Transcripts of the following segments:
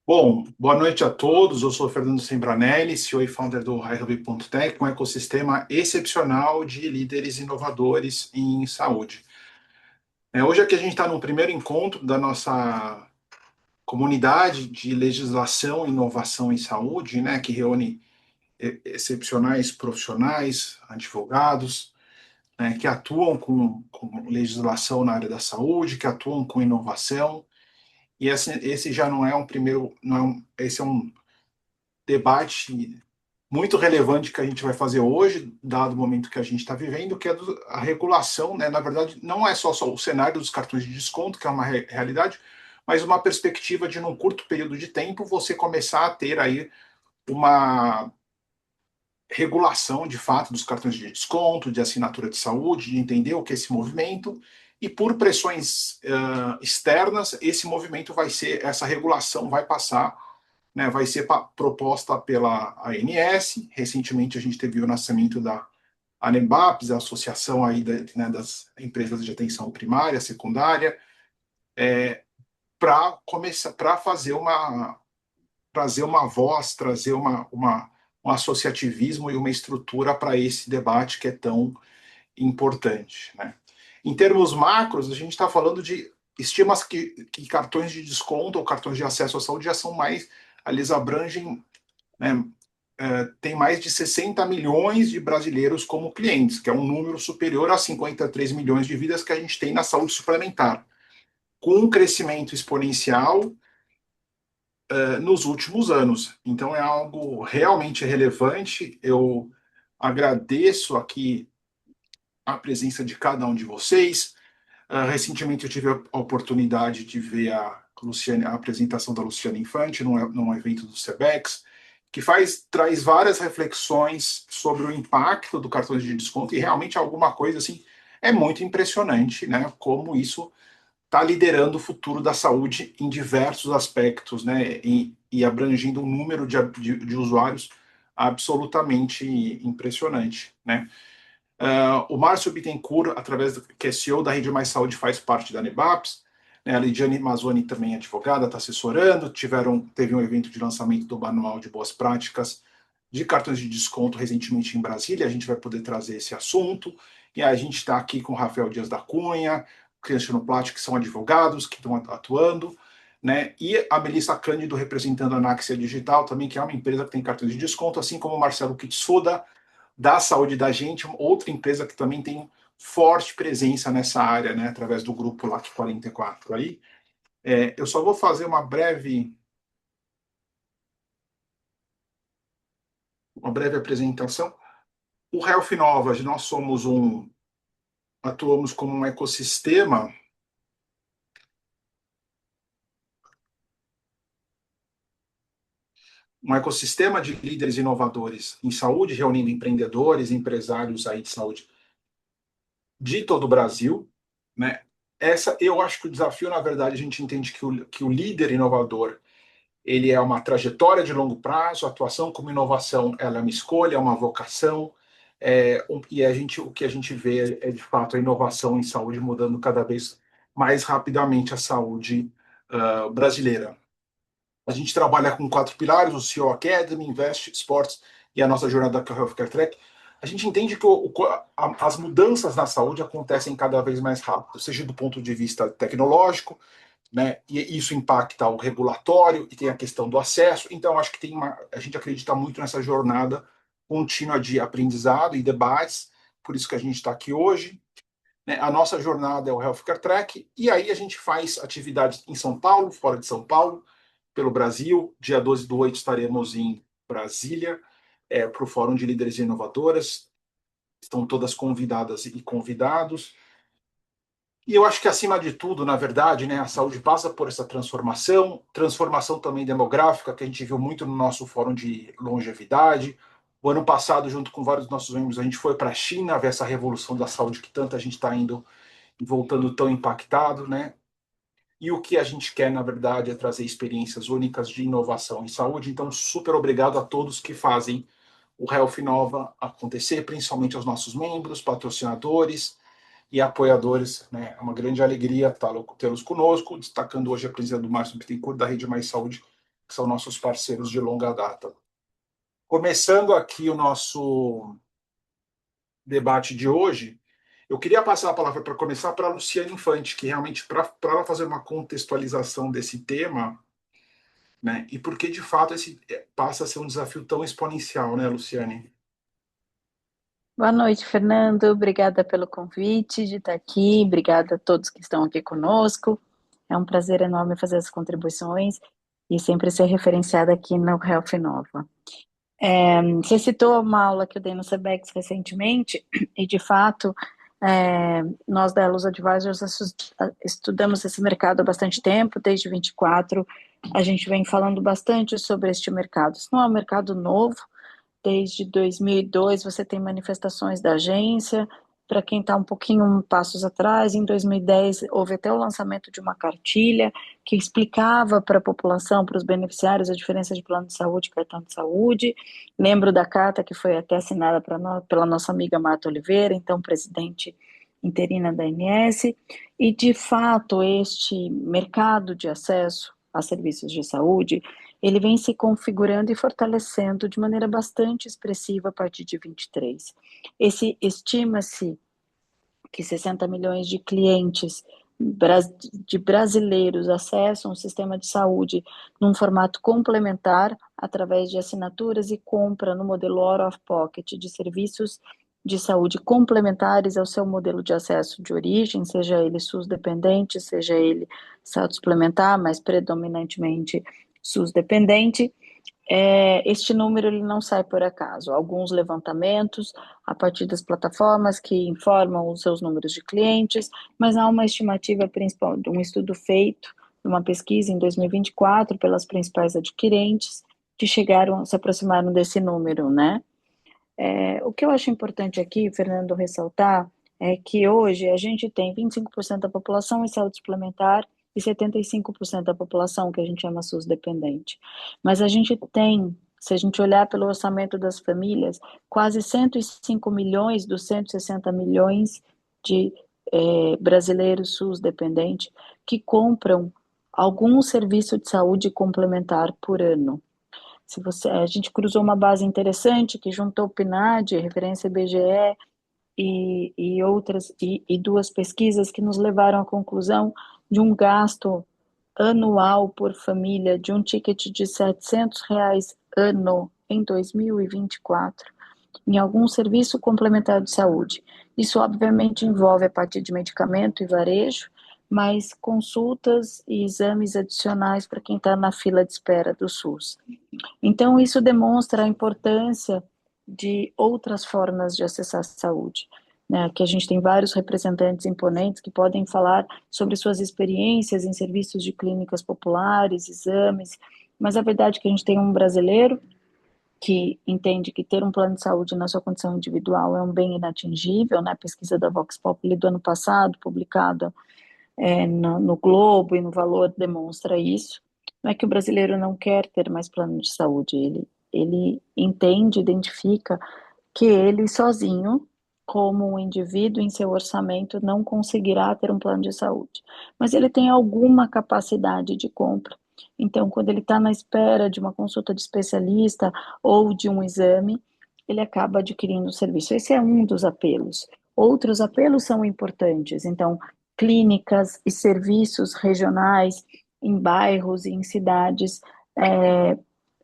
Bom, boa noite a todos. Eu sou Fernando Sembranelli, CEO e founder do HiHub.tech, um ecossistema excepcional de líderes inovadores em saúde. Hoje aqui a gente está no primeiro encontro da nossa comunidade de legislação e inovação em saúde, né, que reúne excepcionais profissionais, advogados, né, que atuam com legislação na área da saúde, que atuam com inovação. E esse já não é um primeiro, não é esse é um debate muito relevante que a gente vai fazer hoje, dado o momento que a gente está vivendo, que é a regulação, né? Na verdade, não é só o cenário dos cartões de desconto, que é uma realidade, mas uma perspectiva de, num curto período de tempo, você começar a ter aí uma regulação, de fato, dos cartões de desconto, de assinatura de saúde, de entender o que é esse movimento, e por pressões externas, esse movimento vai ser, essa regulação vai passar, né, vai ser proposta pela ANS. Recentemente a gente teve o nascimento da ANEMBAPS, a associação aí né, das empresas de atenção primária, secundária, para começar, para fazer trazer uma voz, trazer um associativismo e uma estrutura para esse debate que é tão importante, né? Em termos macros, a gente está falando de estimas que cartões de desconto ou cartões de acesso à saúde já são mais, eles abrangem, né, tem mais de 60 milhões de brasileiros como clientes, que é um número superior a 53 milhões de vidas que a gente tem na saúde suplementar, com um crescimento exponencial nos últimos anos. Então é algo realmente relevante. Eu agradeço aqui a presença de cada um de vocês. Recentemente eu tive a oportunidade de ver a apresentação da Luciana Infante num evento do Cebex, que traz várias reflexões sobre o impacto do cartão de desconto e realmente alguma coisa assim é muito impressionante, né? Como isso está liderando o futuro da saúde em diversos aspectos, né? E abrangindo um número de usuários absolutamente impressionante, né? O Márcio Bittencourt, que é CEO da Rede Mais Saúde, faz parte da Nebaps. Né? A Lidiane Mazzoni também é advogada, está assessorando. Teve um evento de lançamento do Manual de Boas Práticas de cartões de desconto recentemente em Brasília. A gente vai poder trazer esse assunto. E a gente está aqui com o Rafael Dias da Cunha, Cristiano Platti, que são advogados que estão atuando. Né? E a Melissa Cândido, representando a Anaxia Digital, também, que é uma empresa que tem cartões de desconto, assim como o Marcelo Kitsuda, da saúde da gente, outra empresa que também tem forte presença nessa área, né, através do grupo LAC 44 aí. Eu só vou fazer uma breve apresentação. O Health Novas, nós atuamos como um ecossistema de líderes inovadores em saúde, reunindo empreendedores, empresários aí de saúde de todo o Brasil, né? Eu acho que o desafio, na verdade, a gente entende que o líder inovador ele é uma trajetória de longo prazo, a atuação como inovação ela é uma escolha, é uma vocação, e o que a gente vê é de fato a inovação em saúde mudando cada vez mais rapidamente a saúde brasileira. A gente trabalha com quatro pilares: o CEO Academy, Invest, Sports e a nossa jornada com a Healthcare Track. A gente entende que as mudanças na saúde acontecem cada vez mais rápido, seja do ponto de vista tecnológico, né? E isso impacta o regulatório e tem a questão do acesso. Então, acho que a gente acredita muito nessa jornada contínua de aprendizado e debates, por isso que a gente está aqui hoje. Né? A nossa jornada é o Healthcare Track, e aí a gente faz atividades em São Paulo, fora de São Paulo, pelo Brasil. Dia 12/8 estaremos em Brasília, para o Fórum de Líderes e Inovadoras. Estão todas convidadas e convidados. E eu acho que, acima de tudo, na verdade, né, a saúde passa por essa transformação também demográfica, que a gente viu muito no nosso fórum de longevidade. O ano passado, junto com vários dos nossos membros, a gente foi para a China ver essa revolução da saúde que tanta gente está indo e voltando tão impactado, né? E o que a gente quer, na verdade, é trazer experiências únicas de inovação em saúde. Então, super obrigado a todos que fazem o Health Nova acontecer, principalmente aos nossos membros, patrocinadores e apoiadores, né? É uma grande alegria tê-los conosco, destacando hoje a presença do Márcio Bittencourt, da Rede Mais Saúde, que são nossos parceiros de longa data. Começando aqui o nosso debate de hoje, eu queria passar a palavra para começar para a Luciane Infante, que realmente para ela fazer uma contextualização desse tema, né? E porque de fato esse passa a ser um desafio tão exponencial, né, Luciane? Boa noite, Fernando. Obrigada pelo convite de estar aqui. Obrigada a todos que estão aqui conosco. É um prazer enorme fazer as contribuições e sempre ser referenciada aqui no Health Nova. Você citou uma aula que eu dei no Sebex recentemente e, de fato, nós da Elos Advisors estudamos esse mercado há bastante tempo, desde 24. A gente vem falando bastante sobre este mercado. Isso não é um mercado novo. Desde 2002 você tem manifestações da agência. Para quem está um pouquinho passos atrás, em 2010 houve até o lançamento de uma cartilha que explicava para a população, para os beneficiários, a diferença de plano de saúde e cartão de saúde. Lembro da carta que foi até assinada pela nossa amiga Marta Oliveira, então presidente interina da ANS, e de fato este mercado de acesso a serviços de saúde ele vem se configurando e fortalecendo de maneira bastante expressiva a partir de 23. Estima-se que 60 milhões de clientes de brasileiros acessam o sistema de saúde num formato complementar, através de assinaturas e compra no modelo out of pocket de serviços de saúde complementares ao seu modelo de acesso de origem, seja ele SUS dependente, seja ele saúde suplementar, mas predominantemente SUS dependente. Este número ele não sai por acaso. Alguns levantamentos a partir das plataformas que informam os seus números de clientes, mas há uma estimativa principal de um estudo feito, uma pesquisa em 2024 pelas principais adquirentes, que se aproximaram desse número, né? O que eu acho importante aqui, Fernando, ressaltar, é que hoje a gente tem 25% da população em saúde suplementar e 75% da população que a gente chama SUS dependente. Mas a gente tem, se a gente olhar pelo orçamento das famílias, quase 105 milhões dos 160 milhões de brasileiros SUS dependente que compram algum serviço de saúde complementar por ano. A gente cruzou uma base interessante que juntou o PNAD, referência IBGE e outras e duas pesquisas que nos levaram à conclusão de um gasto anual por família de um ticket de R$ 700 ano em 2024 em algum serviço complementar de saúde. Isso obviamente envolve a partir de medicamento e varejo, mas consultas e exames adicionais para quem está na fila de espera do SUS. Então, isso demonstra a importância de outras formas de acessar a saúde, né? Que a gente tem vários representantes imponentes que podem falar sobre suas experiências em serviços de clínicas populares, exames, mas a verdade é que a gente tem um brasileiro que entende que ter um plano de saúde na sua condição individual é um bem inatingível, né? A pesquisa da Vox Populi do ano passado, publicada no Globo e no Valor, demonstra isso. Não é que o brasileiro não quer ter mais plano de saúde, ele entende, identifica que ele sozinho, como um indivíduo em seu orçamento, não conseguirá ter um plano de saúde. Mas ele tem alguma capacidade de compra. Então, quando ele está na espera de uma consulta de especialista ou de um exame, ele acaba adquirindo o serviço. Esse é um dos apelos. Outros apelos são importantes. Então, clínicas e serviços regionais em bairros e em cidades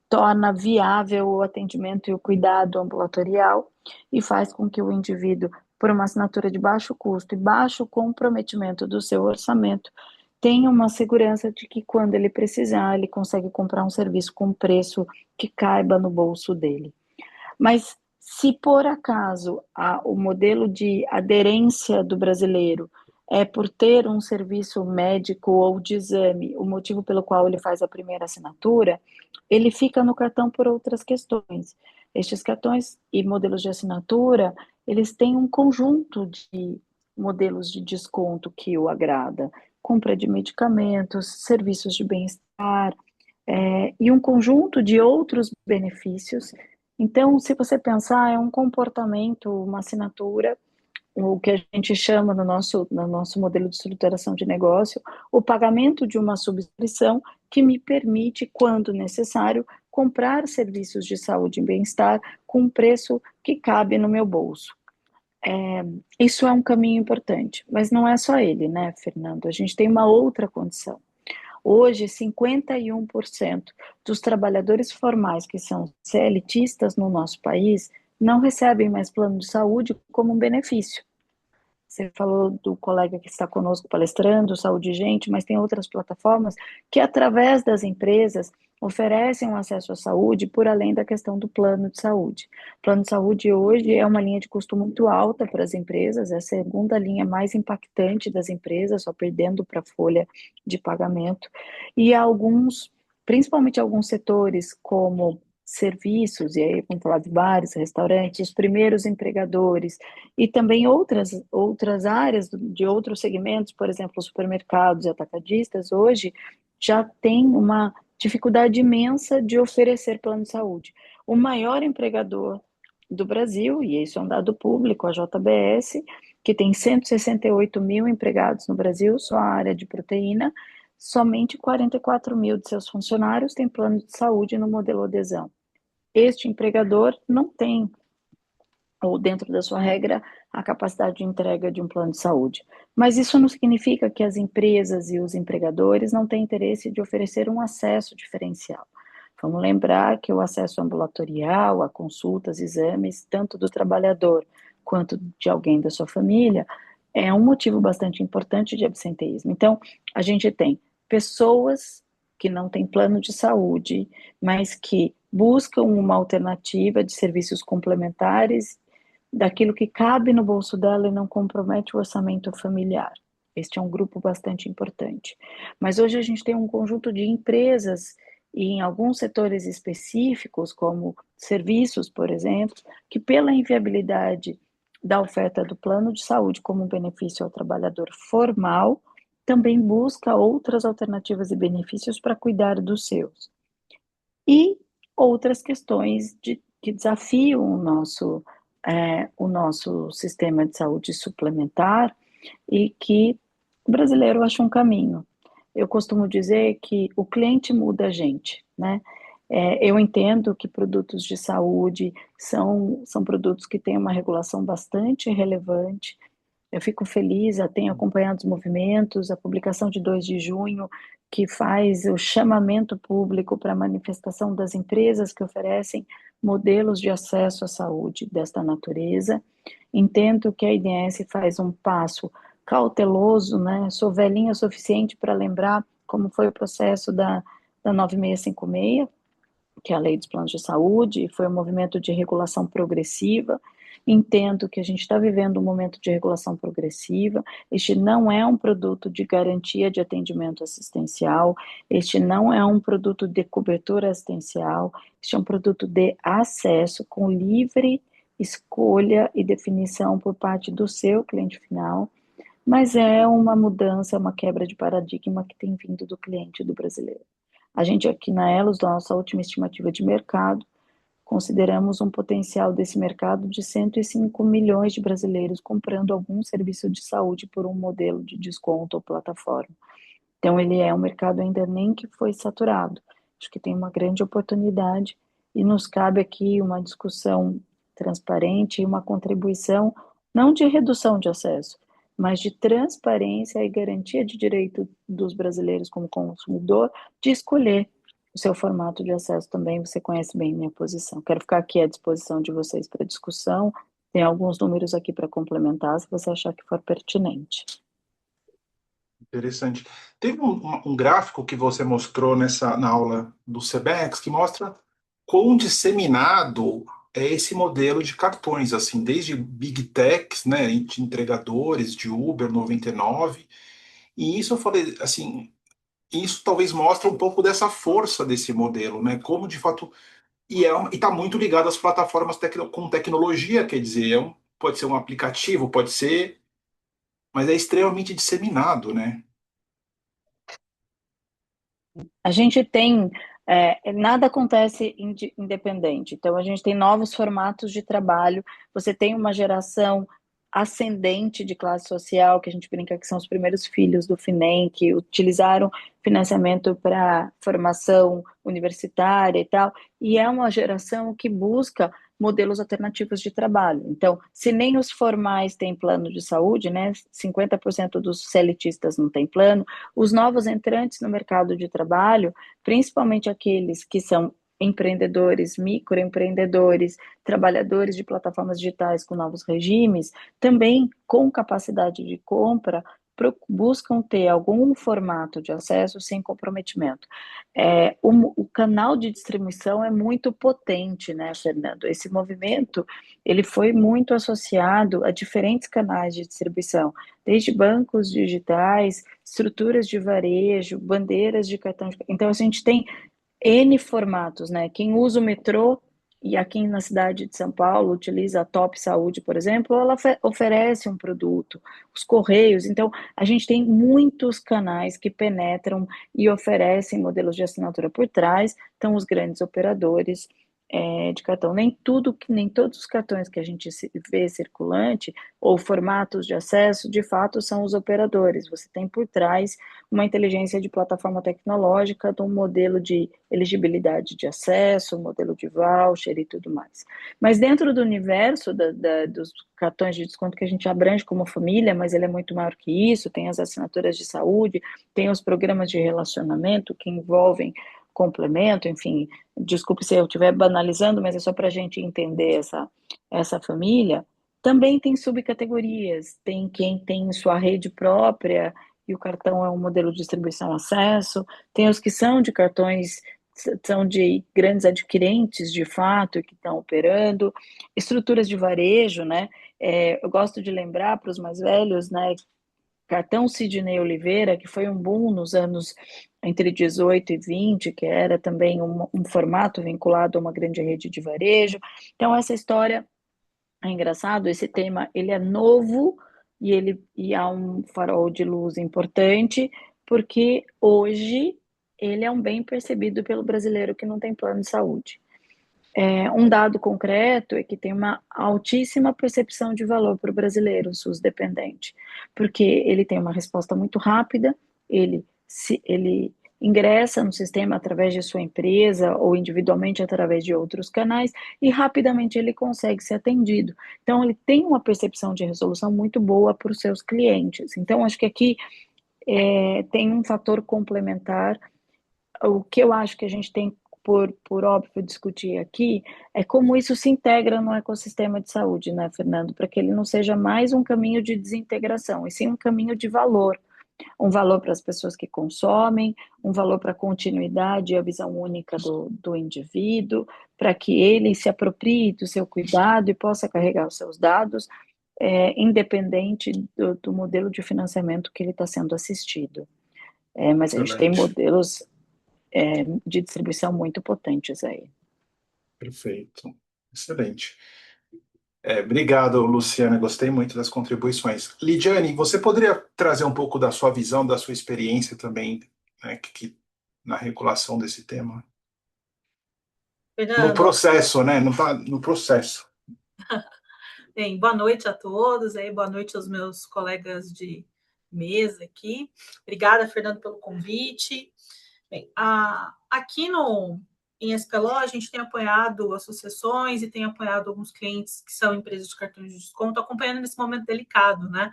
torna viável o atendimento e o cuidado ambulatorial e faz com que o indivíduo, por uma assinatura de baixo custo e baixo comprometimento do seu orçamento, tenha uma segurança de que quando ele precisar, ele consegue comprar um serviço com preço que caiba no bolso dele. Mas se por acaso o modelo de aderência do brasileiro é por ter um serviço médico ou de exame, o motivo pelo qual ele faz a primeira assinatura, ele fica no cartão por outras questões. Estes cartões e modelos de assinatura, eles têm um conjunto de modelos de desconto que o agrada. Compra de medicamentos, serviços de bem-estar, e um conjunto de outros benefícios. Então, se você pensar, é um comportamento, uma assinatura o que a gente chama no nosso modelo de estruturação de negócio, o pagamento de uma subscrição que me permite, quando necessário, comprar serviços de saúde e bem-estar com um preço que cabe no meu bolso. Isso é um caminho importante, mas não é só ele, né, Fernando? A gente tem uma outra condição. Hoje, 51% dos trabalhadores formais que são CLTistas no nosso país não recebem mais plano de saúde como um benefício. Você falou do colega que está conosco palestrando, Saúde Gente, mas tem outras plataformas que, através das empresas, oferecem um acesso à saúde por além da questão do plano de saúde. O plano de saúde hoje é uma linha de custo muito alta para as empresas, é a segunda linha mais impactante das empresas, só perdendo para a folha de pagamento. E alguns, principalmente alguns setores, como serviços, e aí vamos falar de bares, restaurantes, os primeiros empregadores, e também outras áreas de outros segmentos, por exemplo, supermercados e atacadistas, hoje já tem uma dificuldade imensa de oferecer plano de saúde. O maior empregador do Brasil, e isso é um dado público, a JBS, que tem 168 mil empregados no Brasil, só a área de proteína, somente 44 mil de seus funcionários têm plano de saúde no modelo adesão. Este empregador não tem, ou dentro da sua regra, a capacidade de entrega de um plano de saúde. Mas isso não significa que as empresas e os empregadores não têm interesse de oferecer um acesso diferencial. Vamos lembrar que o acesso ambulatorial, a consultas, exames, tanto do trabalhador quanto de alguém da sua família, é um motivo bastante importante de absenteísmo. Então, a gente tem pessoas que não têm plano de saúde, mas que buscam uma alternativa de serviços complementares daquilo que cabe no bolso dela e não compromete o orçamento familiar. Este é um grupo bastante importante. Mas hoje a gente tem um conjunto de empresas e em alguns setores específicos, como serviços, por exemplo, que pela inviabilidade da oferta do plano de saúde como um benefício ao trabalhador formal, também busca outras alternativas e benefícios para cuidar dos seus. E outras questões que desafiam o nosso sistema de saúde suplementar e que o brasileiro acha um caminho. Eu costumo dizer que o cliente muda a gente, né? Eu entendo que produtos de saúde são produtos que têm uma regulação bastante relevante. Eu fico feliz, eu tenho acompanhado os movimentos, a publicação de 2 de junho, que faz o chamamento público para a manifestação das empresas que oferecem modelos de acesso à saúde desta natureza. Entendo que a IDS faz um passo cauteloso, né? Sou velhinha o suficiente para lembrar como foi o processo da 9656, que é a Lei dos Planos de Saúde, foi um movimento de regulação progressiva. Entendo que a gente está vivendo um momento de regulação progressiva. Este não é um produto de garantia de atendimento assistencial, este não é um produto de cobertura assistencial, este é um produto de acesso com livre escolha e definição por parte do seu cliente final, mas é uma mudança, uma quebra de paradigma que tem vindo do cliente do brasileiro. A gente aqui na Elos, da nossa última estimativa de mercado, consideramos um potencial desse mercado de 105 milhões de brasileiros comprando algum serviço de saúde por um modelo de desconto ou plataforma. Então, ele é um mercado ainda nem que foi saturado. Acho que tem uma grande oportunidade e nos cabe aqui uma discussão transparente e uma contribuição, não de redução de acesso, mas de transparência e garantia de direito dos brasileiros como consumidor de escolher o seu formato de acesso também. Você conhece bem minha posição. Quero ficar aqui à disposição de vocês para discussão. Tem alguns números aqui para complementar, se você achar que for pertinente. Interessante. Teve um gráfico que você mostrou na aula do CBEX que mostra quão disseminado é esse modelo de cartões, assim, desde Big Techs, né, de entregadores, de Uber 99, e isso eu falei, assim, isso talvez mostre um pouco dessa força desse modelo, né, como de fato, e está muito ligado às plataformas com tecnologia, quer dizer, pode ser um aplicativo, pode ser, mas é extremamente disseminado, né? A gente tem, nada acontece independente, então a gente tem novos formatos de trabalho, você tem uma geração ascendente de classe social, que a gente brinca que são os primeiros filhos do FINEM, que utilizaram financiamento para formação universitária e tal, e é uma geração que busca modelos alternativos de trabalho. Então, se nem os formais têm plano de saúde, né, 50% dos CLTistas não têm plano, os novos entrantes no mercado de trabalho, principalmente aqueles que são empreendedores, microempreendedores, trabalhadores de plataformas digitais com novos regimes, também com capacidade de compra, buscam ter algum formato de acesso sem comprometimento. O canal de distribuição é muito potente, né, Fernando? Esse movimento, ele foi muito associado a diferentes canais de distribuição, desde bancos digitais, estruturas de varejo, bandeiras de cartão de... Então, a gente tem N formatos, né? Quem usa o metrô e aqui na cidade de São Paulo utiliza a Top Saúde, por exemplo, ela oferece um produto, os Correios. Então, a gente tem muitos canais que penetram e oferecem modelos de assinatura por trás. Então, os grandes operadores de cartão. Nem todos os cartões que a gente vê circulante ou formatos de acesso, de fato, são os operadores. Você tem por trás uma inteligência de plataforma tecnológica, de um modelo de elegibilidade de acesso, um modelo de voucher e tudo mais. Mas dentro do universo dos cartões de desconto que a gente abrange como família, mas ele é muito maior que isso, tem as assinaturas de saúde, tem os programas de relacionamento que envolvem complemento, enfim, desculpe se eu estiver banalizando, mas é só para a gente entender essa família. Também tem subcategorias, tem quem tem sua rede própria e o cartão é um modelo de distribuição acesso, tem os que são de cartões, são de grandes adquirentes de fato que estão operando, estruturas de varejo, né? Eu gosto de lembrar para os mais velhos, né? Cartão Sidney Oliveira, que foi um boom nos anos entre 18 e 20, que era também um formato vinculado a uma grande rede de varejo. Então, essa história é engraçado, esse tema ele é novo e há um farol de luz importante, porque hoje ele é um bem percebido pelo brasileiro que não tem plano de saúde. Um dado concreto é que tem uma altíssima percepção de valor para o brasileiro, SUS dependente, porque ele tem uma resposta muito rápida, ele ingressa no sistema através de sua empresa ou individualmente através de outros canais e rapidamente ele consegue ser atendido. Então, ele tem uma percepção de resolução muito boa para os seus clientes. Então, acho que aqui tem um fator complementar. O que eu acho que a gente tem, por óbvio, discutir aqui é como isso se integra no ecossistema de saúde, né, Fernando? Para que ele não seja mais um caminho de desintegração, e sim um caminho de valor. Um valor para as pessoas que consomem, um valor para a continuidade e a visão única do indivíduo, para que ele se aproprie do seu cuidado e possa carregar os seus dados, independente do modelo de financiamento que ele está sendo assistido. Mas a gente tem Excelente. modelos de distribuição muito potentes aí. Perfeito. Excelente. Obrigado, Luciana. Gostei muito das contribuições. Lidiane, você poderia trazer um pouco da sua visão, da sua experiência também, né, na regulação desse tema? No Fernando, processo, né? Não tá no processo. bem, boa noite a todos, boa noite aos meus colegas de mesa aqui. Obrigada, Fernando, pelo convite. Bem, aqui em SPLO, a gente tem apoiado associações e tem apoiado alguns clientes que são empresas de cartões de desconto, acompanhando nesse momento delicado, né?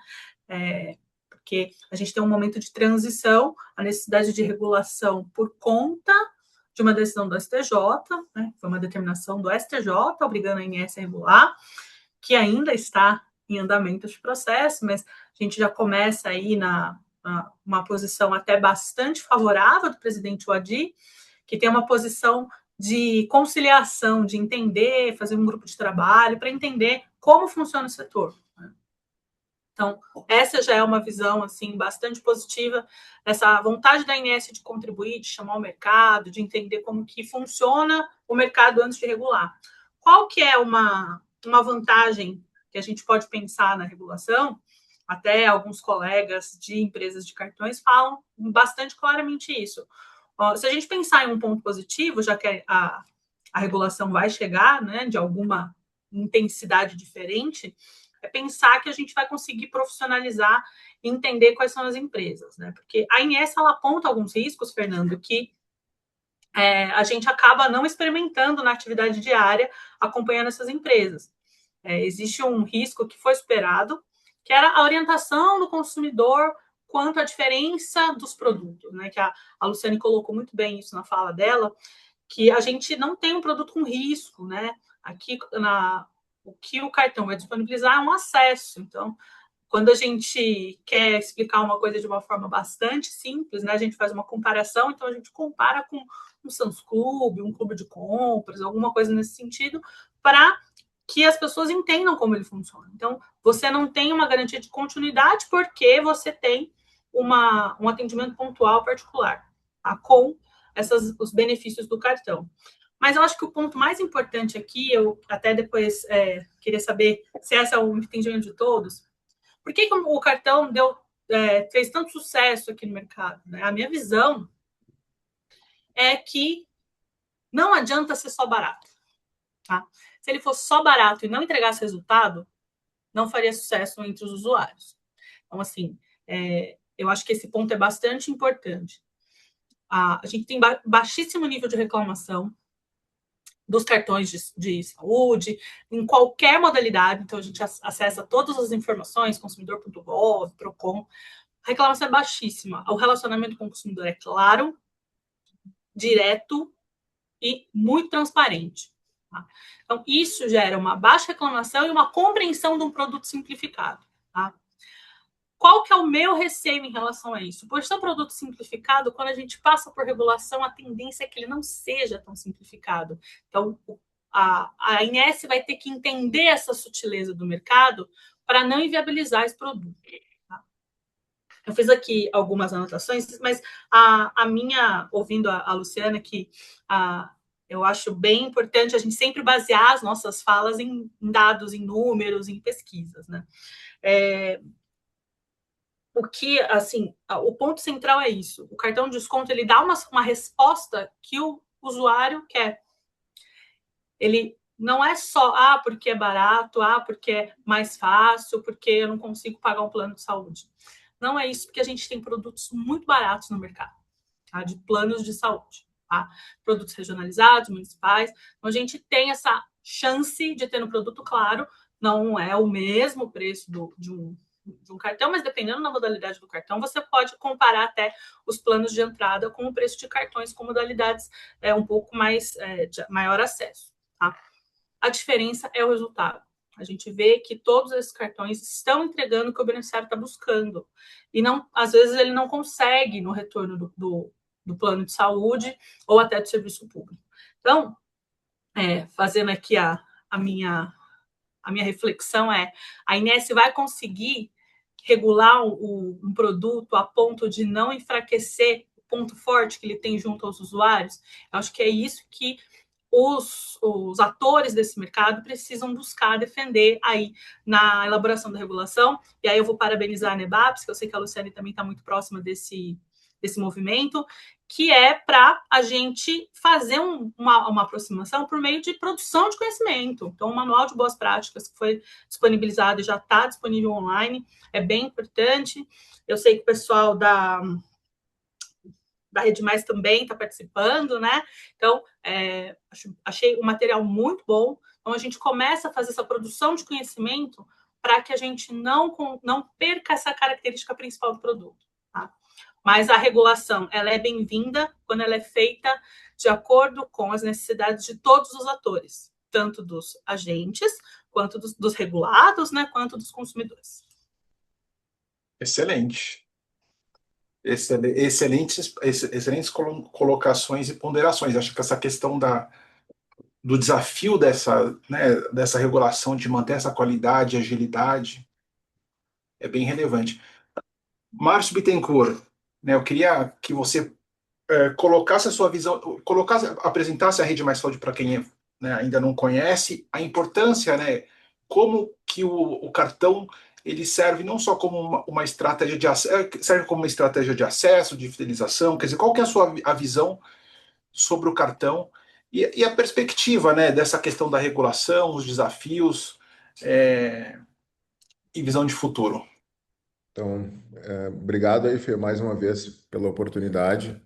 Porque a gente tem um momento de transição, a necessidade de regulação por conta de uma decisão do STJ, né? Foi uma determinação do STJ obrigando a ANS a regular, que ainda está em andamento de processo, mas a gente já começa aí uma posição até bastante favorável do presidente Wadi, que tem uma posição de conciliação, de entender, fazer um grupo de trabalho para entender como funciona o setor. Então, essa já é uma visão assim bastante positiva, essa vontade da ANS de contribuir, de chamar o mercado, de entender como que funciona o mercado antes de regular. Qual que é uma vantagem que a gente pode pensar na regulação? Até alguns colegas de empresas de cartões falam bastante claramente isso. Se a gente pensar em um ponto positivo, já que a regulação vai chegar, né, de alguma intensidade diferente, é pensar que a gente vai conseguir profissionalizar e entender quais são as empresas, né? Porque a Inés, ela aponta alguns riscos, Fernando, que a gente acaba não experimentando na atividade diária acompanhando essas empresas. Existe um risco que foi superado, que era a orientação do consumidor quanto à diferença dos produtos, né? Que a Luciane colocou muito bem isso na fala dela, que a gente não tem um produto com risco, né? Aqui, o que o cartão vai disponibilizar é um acesso. Então, quando a gente quer explicar uma coisa de uma forma bastante simples, né? A gente faz uma comparação, então a gente compara com um Sam's Club, um clube de compras, alguma coisa nesse sentido, para que as pessoas entendam como ele funciona. Então, você não tem uma garantia de continuidade porque você tem um atendimento pontual particular, tá? Com os benefícios do cartão. Mas eu acho que o ponto mais importante aqui, eu até depois queria saber se esse é o entendimento de todos, por que o cartão fez tanto sucesso aqui no mercado, né? A minha visão é que não adianta ser só barato, tá? Se ele fosse só barato e não entregasse resultado, não faria sucesso entre os usuários. Então, assim, eu acho que esse ponto é bastante importante. A gente tem baixíssimo nível de reclamação dos cartões de saúde, em qualquer modalidade. Então, a gente acessa todas as informações, consumidor.gov, Procon. A reclamação é baixíssima. O relacionamento com o consumidor é claro, direto e muito transparente. Tá? Então, isso gera uma baixa reclamação e uma compreensão de um produto simplificado. Tá? Qual que é o meu receio em relação a isso? Por ser um produto simplificado, quando a gente passa por regulação, a tendência é que ele não seja tão simplificado. Então, a Inés vai ter que entender essa sutileza do mercado para não inviabilizar esse produto. Tá? Eu fiz aqui algumas anotações, mas a minha, ouvindo a Luciana, que eu acho bem importante a gente sempre basear as nossas falas em dados, em números, em pesquisas, né? O ponto central é isso. O cartão de desconto, ele dá uma resposta que o usuário quer. Ele não é só, porque é barato, porque é mais fácil, porque eu não consigo pagar um plano de saúde. Não é isso, porque a gente tem produtos muito baratos no mercado, tá? De planos de saúde, tá? Produtos regionalizados, municipais. Então, a gente tem essa chance de ter um produto, claro, não é o mesmo preço de um cartão, mas dependendo da modalidade do cartão, você pode comparar até os planos de entrada com o preço de cartões com modalidades um pouco mais de maior acesso. Tá? A diferença é o resultado. A gente vê que todos esses cartões estão entregando o que o beneficiário está buscando. E não, às vezes ele não consegue no retorno do plano de saúde ou até do serviço público. Então, fazendo aqui a minha reflexão a Inés vai conseguir regular um produto a ponto de não enfraquecer o ponto forte que ele tem junto aos usuários? Eu acho que é isso que os atores desse mercado precisam buscar defender aí na elaboração da regulação. E aí eu vou parabenizar a Nebaps, que eu sei que a Luciane também está muito próxima desse movimento, que é para a gente fazer uma aproximação por meio de produção de conhecimento. Então, o Manual de Boas Práticas, que foi disponibilizado e já está disponível online, é bem importante. Eu sei que o pessoal da Rede Mais também está participando, né? Então, achei o material muito bom. Então, a gente começa a fazer essa produção de conhecimento para que a gente não perca essa característica principal do produto. Tá? Mas a regulação, ela é bem-vinda quando ela é feita de acordo com as necessidades de todos os atores, tanto dos agentes, quanto dos regulados, né, quanto dos consumidores. Excelente. Excelentes colocações e ponderações. Acho que essa questão do desafio dessa regulação, de manter essa qualidade e agilidade, é bem relevante. Márcio Bittencourt, né, eu queria que você colocasse a sua visão, apresentasse a Rede Mais Saúde para quem ainda não conhece, a importância, né, como que o cartão ele serve não só como uma estratégia de serve como uma estratégia de acesso, de fidelização, quer dizer, qual que é a visão sobre o cartão e a perspectiva, né, dessa questão da regulação, os desafios, e visão de futuro. Então, obrigado aí, Fê, mais uma vez pela oportunidade.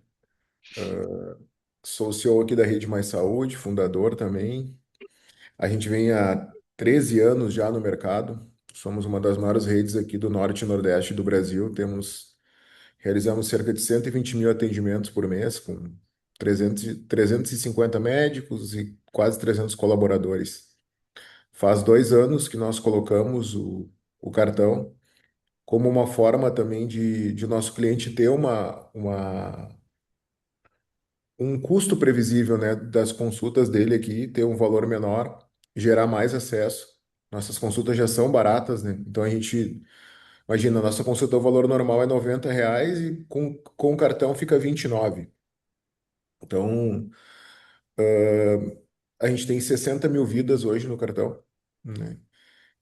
Sou o CEO aqui da Rede Mais Saúde, fundador também. A gente vem há 13 anos já no mercado. Somos uma das maiores redes aqui do norte e nordeste do Brasil. Realizamos cerca de 120 mil atendimentos por mês, com 350 médicos e quase 300 colaboradores. Faz 2 anos que nós colocamos o cartão como uma forma também de nosso cliente ter um custo previsível, né, das consultas dele aqui, ter um valor menor, gerar mais acesso. Nossas consultas já são baratas, né? Então a gente, imagina, nossa consulta, o valor normal é R$ 90 e com o cartão fica 29. Então, a gente tem 60 mil vidas hoje no cartão, né?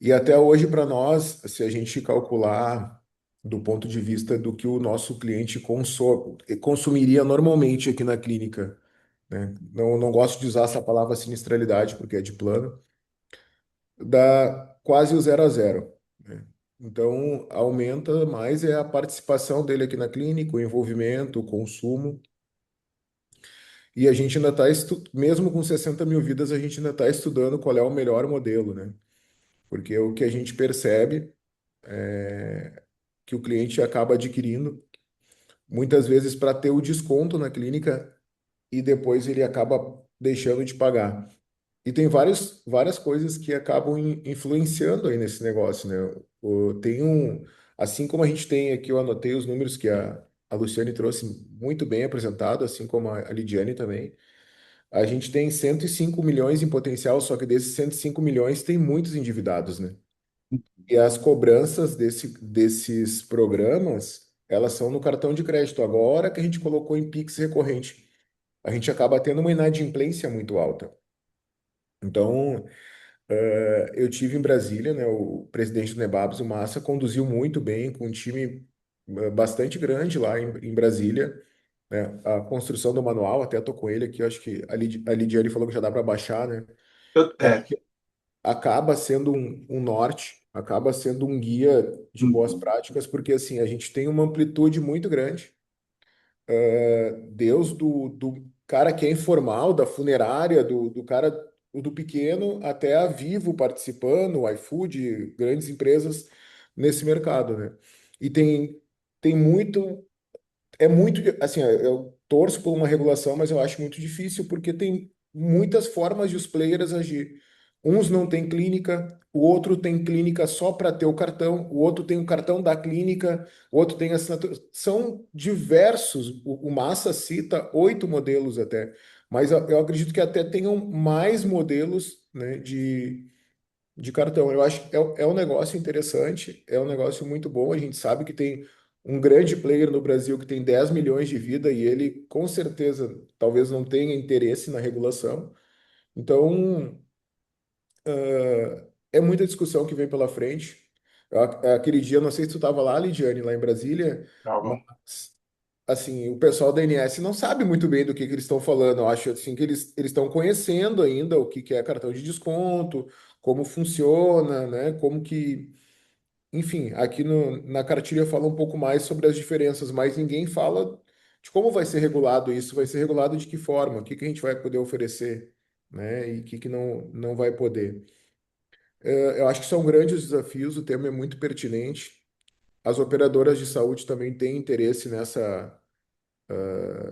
E até hoje, para nós, se a gente calcular do ponto de vista do que o nosso cliente consumiria normalmente aqui na clínica, né? Não gosto de usar essa palavra sinistralidade, porque é de plano, dá quase o zero a zero, né? Então, aumenta mais é a participação dele aqui na clínica, o envolvimento, o consumo. E a gente ainda está, mesmo com 60 mil vidas, a gente ainda está estudando qual é o melhor modelo, né? Porque o que a gente percebe que o cliente acaba adquirindo, muitas vezes para ter o desconto na clínica e depois ele acaba deixando de pagar. E tem várias coisas que acabam influenciando aí nesse negócio, né? Assim como a gente tem aqui, eu anotei os números que a Luciane trouxe muito bem apresentado, assim como a Lidiane também. A gente tem 105 milhões em potencial, só que desses 105 milhões tem muitos endividados, né? E as cobranças desses programas, elas são no cartão de crédito. Agora que a gente colocou em Pix recorrente, a gente acaba tendo uma inadimplência muito alta. Então, eu tive em Brasília, né? O presidente do Nebabs, o Massa, conduziu muito bem, com um time bastante grande lá em Brasília, né? A construção do manual, até tô com ele aqui, eu acho que a Lidiane falou que já dá para baixar, né? Eu, Eu é, acho que acaba sendo um norte, acaba sendo um guia de boas práticas, porque assim, a gente tem uma amplitude muito grande. Deus do cara que é informal, da funerária, do cara do pequeno, até a Vivo participando, o iFood, grandes empresas nesse mercado, né? E tem muito assim, eu torço por uma regulação, mas eu acho muito difícil porque tem muitas formas de os players agir. Uns não têm clínica, o outro tem clínica só para ter o cartão, o outro tem o cartão da clínica, o outro tem assinatura. São diversos. O Massa cita 8 modelos até, mas eu acredito que até tenham mais modelos, né, de cartão. Eu acho que é um negócio interessante, é um negócio muito bom. A gente sabe que tem um grande player no Brasil que tem 10 milhões de vida e ele, com certeza, talvez não tenha interesse na regulação. Então, é muita discussão que vem pela frente. Aquele dia, não sei se tu estava lá, Lidiane, lá em Brasília, tava. mas, assim, o pessoal da ANS não sabe muito bem do que eles estão falando. Eu acho, assim, que eles estão conhecendo ainda o que é cartão de desconto, como funciona, né? Como que enfim, aqui na cartilha fala um pouco mais sobre as diferenças, mas ninguém fala de como vai ser regulado isso, vai ser regulado de que forma, o que que a gente vai poder oferecer, né? E o que que não vai poder. Eu acho que são grandes desafios, o tema é muito pertinente. As operadoras de saúde também têm interesse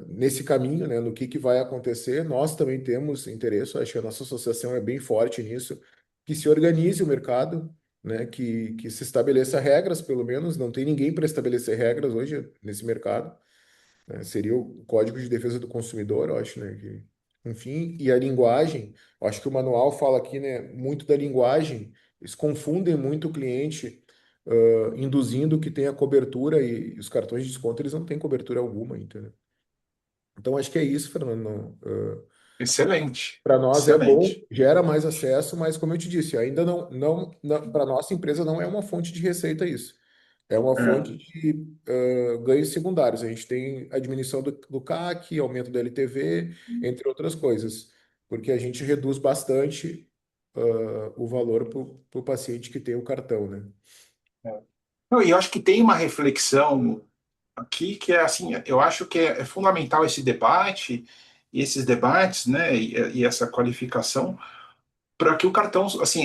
nesse caminho, né? No que vai acontecer. Nós também temos interesse, acho que a nossa associação é bem forte nisso, que se organize o mercado, né? Que se estabeleça regras, pelo menos. Não tem ninguém para estabelecer regras hoje nesse mercado, né? Seria o Código de Defesa do Consumidor, eu acho, né? Enfim, e a linguagem, eu acho que o manual fala aqui, né? Muito da linguagem. Eles confundem muito o cliente. Induzindo que tenha cobertura e os cartões de desconto eles não têm cobertura alguma, entendeu? Então, acho que é isso, Fernando. Excelente, Para nós é bom, excelente. gera mais acesso, mas como eu te disse, ainda para nossa empresa não é uma fonte de receita isso. É uma É, fonte de ganhos secundários. A gente tem a diminuição do CAC, aumento do LTV, entre outras coisas, porque a gente reduz bastante o valor para o paciente que tem o cartão, né? Não, e eu acho que tem uma reflexão aqui que é assim, eu acho que é fundamental esse debate e esses debates, né, e essa qualificação para que o cartão, assim,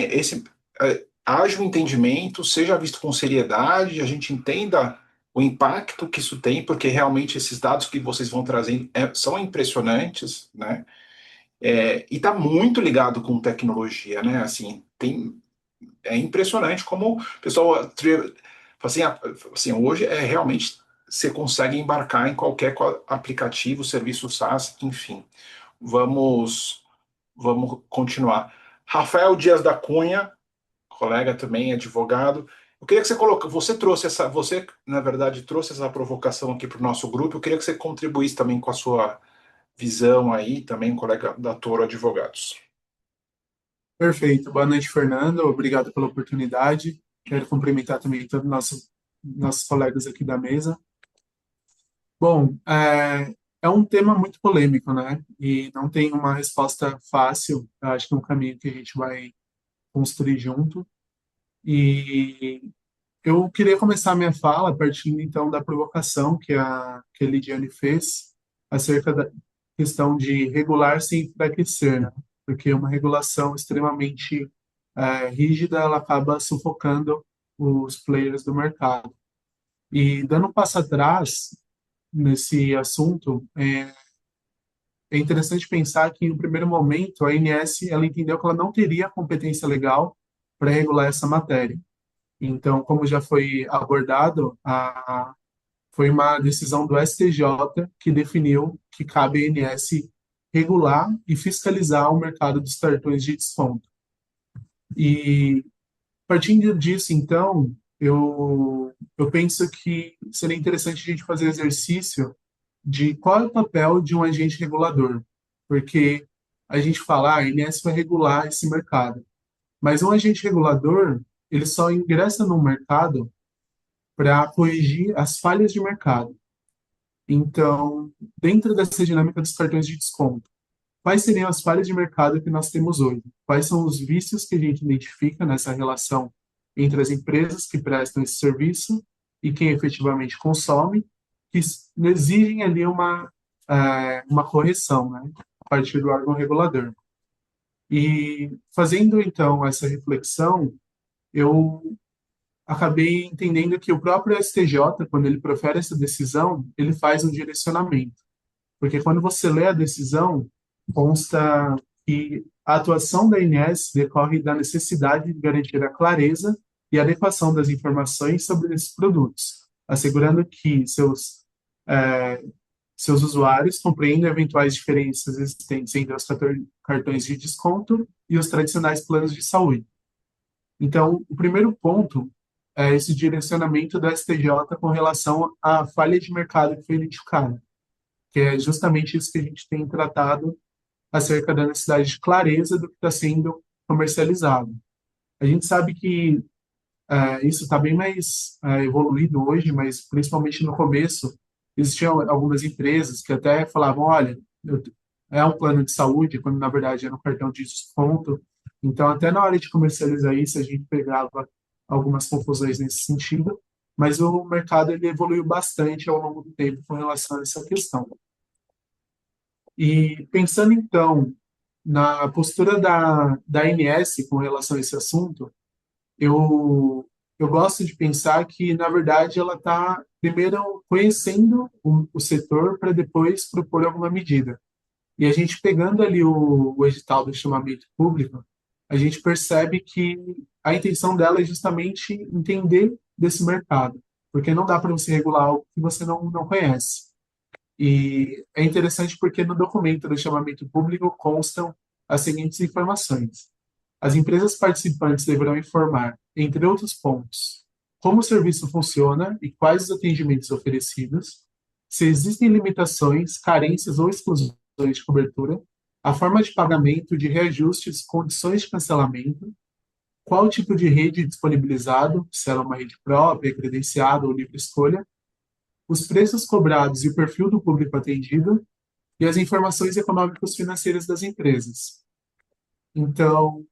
haja um entendimento, seja visto com seriedade, a gente entenda o impacto que isso tem, porque realmente esses dados que vocês vão trazendo são impressionantes, né? E está muito ligado com tecnologia, né? Assim, é impressionante como o pessoal assim, assim, hoje realmente você consegue embarcar em qualquer aplicativo, serviço SaaS, enfim. Vamos, vamos continuar. Rafael Dias da Cunha, colega também, advogado. Eu queria que você trouxe você, na verdade, trouxe essa provocação aqui para o nosso grupo. Eu queria que você contribuísse também com a sua visão aí, também, colega da Toro Advogados. Perfeito. Boa noite, Fernando. Obrigado pela oportunidade. Quero cumprimentar também todos nossos colegas aqui da mesa. Bom, é um tema muito polêmico, né? E não tem uma resposta fácil. Eu acho que é um caminho que a gente vai construir junto. E eu queria começar a minha fala partindo, então, da provocação que a Lidiane fez acerca da questão de regular sem enfraquecer, né? Porque uma regulação extremamente rígida, ela acaba sufocando os players do mercado. E dando um passo atrás nesse assunto, é interessante pensar que, no primeiro momento, a ANS ela entendeu que ela não teria competência legal para regular essa matéria. Então, como já foi abordado, foi uma decisão do STJ que definiu que cabe à ANS regular e fiscalizar o mercado dos cartões de desconto. E, partindo disso, então, eu penso que seria interessante a gente fazer exercício de qual é o papel de um agente regulador, porque a gente fala, a ANS vai regular esse mercado, mas um agente regulador, ele só ingressa no mercado para corrigir as falhas de mercado. Então, dentro dessa dinâmica dos cartões de desconto, quais seriam as falhas de mercado que nós temos hoje? Quais são os vícios que a gente identifica nessa relação entre as empresas que prestam esse serviço e quem efetivamente consome, que exigem ali uma correção, né, a partir do órgão regulador. E fazendo, então, essa reflexão, eu acabei entendendo que o próprio STJ, quando ele profere essa decisão, ele faz um direcionamento. Porque quando você lê a decisão, consta que a atuação da ANS decorre da necessidade de garantir a clareza e adequação das informações sobre esses produtos, assegurando que seus usuários compreendam eventuais diferenças existentes entre os cartões de desconto e os tradicionais planos de saúde. Então, o primeiro ponto é esse direcionamento do STJ com relação à falha de mercado que foi identificada, que é justamente isso que a gente tem tratado acerca da necessidade de clareza do que está sendo comercializado. A gente sabe que isso está bem mais evoluído hoje, mas principalmente no começo, existiam algumas empresas que até falavam, olha, é um plano de saúde, quando na verdade era um cartão de desconto. Então, até na hora de comercializar isso, a gente pegava algumas confusões nesse sentido, mas o mercado ele evoluiu bastante ao longo do tempo com relação a essa questão. E pensando, então, na postura da ANS com relação a esse assunto, eu gosto de pensar que, na verdade, ela está, primeiro, conhecendo o setor para depois propor alguma medida. E a gente pegando ali o edital do chamamento público, a gente percebe que a intenção dela é justamente entender desse mercado, porque não dá para você regular algo que você não conhece. E é interessante porque no documento do chamamento público constam as seguintes informações. As empresas participantes deverão informar, entre outros pontos, como o serviço funciona e quais os atendimentos oferecidos, se existem limitações, carências ou exclusões de cobertura, a forma de pagamento, de reajustes, condições de cancelamento, qual o tipo de rede disponibilizado, se ela é uma rede própria, credenciada ou livre escolha, os preços cobrados e o perfil do público atendido, e as informações econômicas financeiras das empresas. Então,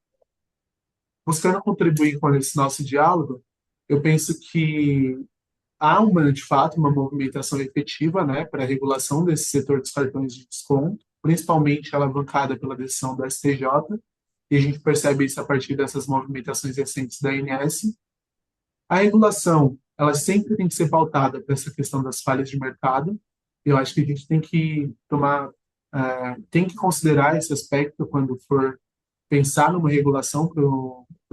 buscando contribuir com esse nosso diálogo, eu penso que há de fato, uma movimentação efetiva, né, para a regulação desse setor dos cartões de desconto, principalmente alavancada pela decisão do STJ, e a gente percebe isso a partir dessas movimentações recentes da ANS. A regulação, ela sempre tem que ser pautada para essa questão das falhas de mercado. Eu acho que a gente tem que tem que considerar esse aspecto quando for pensar numa regulação para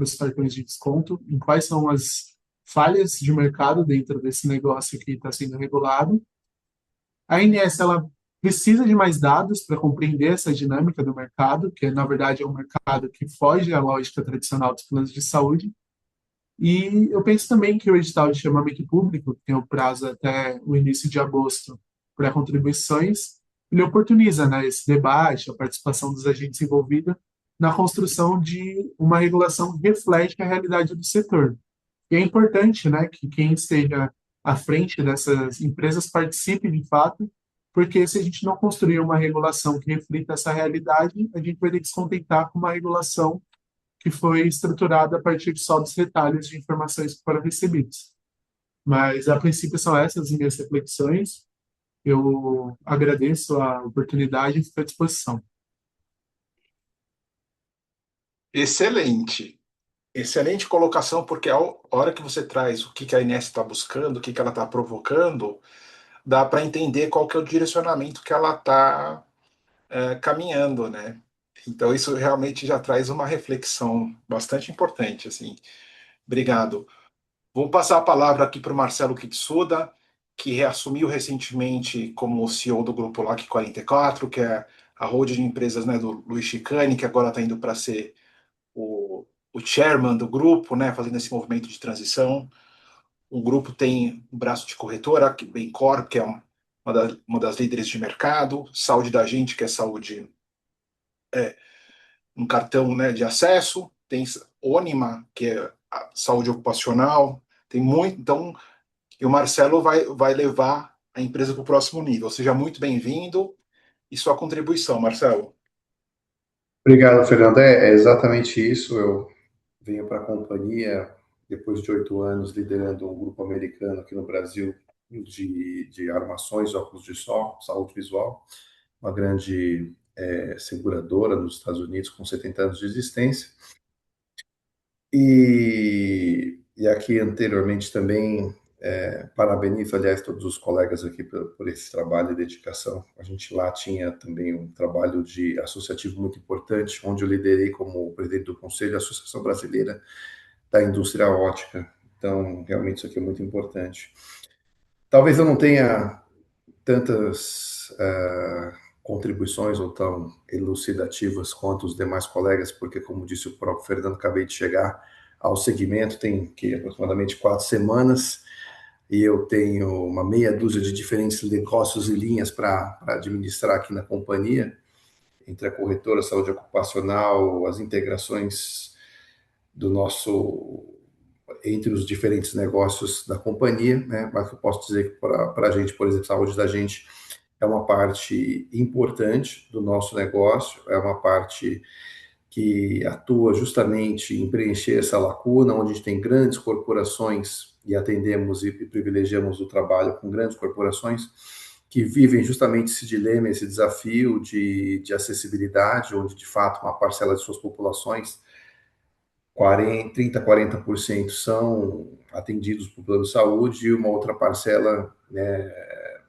os cartões de desconto, em quais são as falhas de mercado dentro desse negócio que está sendo regulado. A ANS, ela precisa de mais dados para compreender essa dinâmica do mercado, que na verdade é um mercado que foge à lógica tradicional dos planos de saúde. E eu penso também que o edital de chamamento público, que tem o prazo até o início de agosto para contribuições, ele oportuniza, né, esse debate, a participação dos agentes envolvidos na construção de uma regulação que reflete a realidade do setor. E é importante, né, que quem esteja à frente dessas empresas participe de fato, porque se a gente não construir uma regulação que reflita essa realidade, a gente vai ter que se contentar com uma regulação que foi estruturada a partir só dos retalhos de informações que foram recebidas. Mas, a princípio, são essas as minhas reflexões. Eu agradeço a oportunidade e fico à disposição. Excelente. Excelente colocação, porque a hora que você traz o que a Inés está buscando, o que ela está provocando, dá para entender qual que é o direcionamento que ela está caminhando, né? Então isso realmente já traz uma reflexão bastante importante, assim. Obrigado. Vou passar a palavra aqui para o Marcelo Kitsuda, que reassumiu recentemente como CEO do grupo LOC 44, que é a holding de empresas, né, do Luiz Chicane, que agora está indo para ser o chairman do grupo, né, fazendo esse movimento de transição. O grupo tem um braço de corretora, que bem Corp, que é uma das líderes de mercado, Saúde da Gente, que é saúde, um cartão, né, de acesso, tem Onima, que é a saúde ocupacional, tem muito, então, e o Marcelo vai levar a empresa para o próximo nível. Seja muito bem-vindo e sua contribuição, Marcelo. Obrigado, Fernando. É exatamente isso. Eu venho para a companhia depois de 8 anos liderando um grupo americano aqui no Brasil de armações, óculos de sol, saúde visual, uma grande seguradora nos Estados Unidos com 70 anos de existência. E aqui anteriormente também parabenizo, aliás, todos os colegas aqui por esse trabalho e dedicação. A gente lá tinha também um trabalho de associativo muito importante, onde eu liderei como presidente do Conselho da Associação Brasileira da Indústria Ótica. Então, realmente isso aqui é muito importante. Talvez eu não tenha tantas contribuições ou tão elucidativas quanto os demais colegas, porque, como disse o próprio Fernando, acabei de chegar ao segmento, tem aproximadamente 4 semanas, e eu tenho uma meia dúzia de diferentes negócios e linhas para administrar aqui na companhia, entre a corretora, a saúde ocupacional, as integrações do entre os diferentes negócios da companhia, né? Mas eu posso dizer que para a gente, por exemplo, a saúde da gente é uma parte importante do nosso negócio, é uma parte que atua justamente em preencher essa lacuna, onde a gente tem grandes corporações e atendemos e privilegiamos o trabalho com grandes corporações que vivem justamente esse dilema, esse desafio de acessibilidade, onde de fato uma parcela de suas populações 30, 40% são atendidos por plano de saúde e uma outra parcela, né,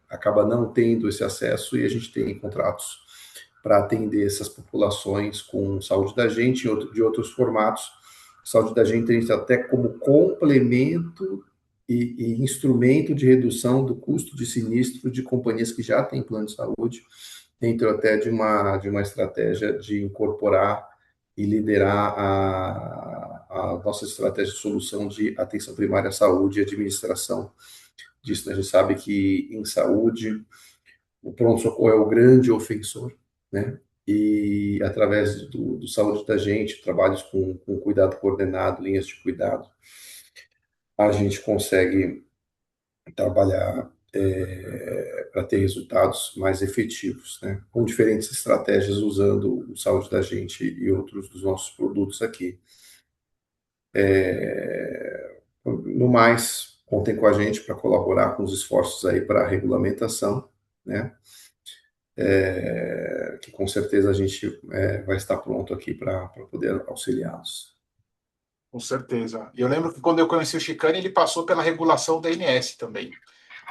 acaba não tendo esse acesso, e a gente tem contratos para atender essas populações com saúde da gente de outros formatos. Saúde da gente entra até como complemento e instrumento de redução do custo de sinistro de companhias que já têm plano de saúde, dentro até de uma estratégia de incorporar e liderar a nossa estratégia de solução de atenção primária à saúde e administração disso. A gente sabe que em saúde o pronto-socorro é o grande ofensor, né? E através do Saúde da Gente, trabalhos com cuidado coordenado, linhas de cuidado, a gente consegue trabalhar para ter resultados mais efetivos, né? Com diferentes estratégias, usando o Saúde da Gente e outros dos nossos produtos aqui. No mais, contem com a gente para colaborar com os esforços aí para a regulamentação, né? Que com certeza a gente vai estar pronto aqui para poder auxiliá-los. Com certeza. E eu lembro que quando eu conheci o Chicane, ele passou pela regulação da ANS também,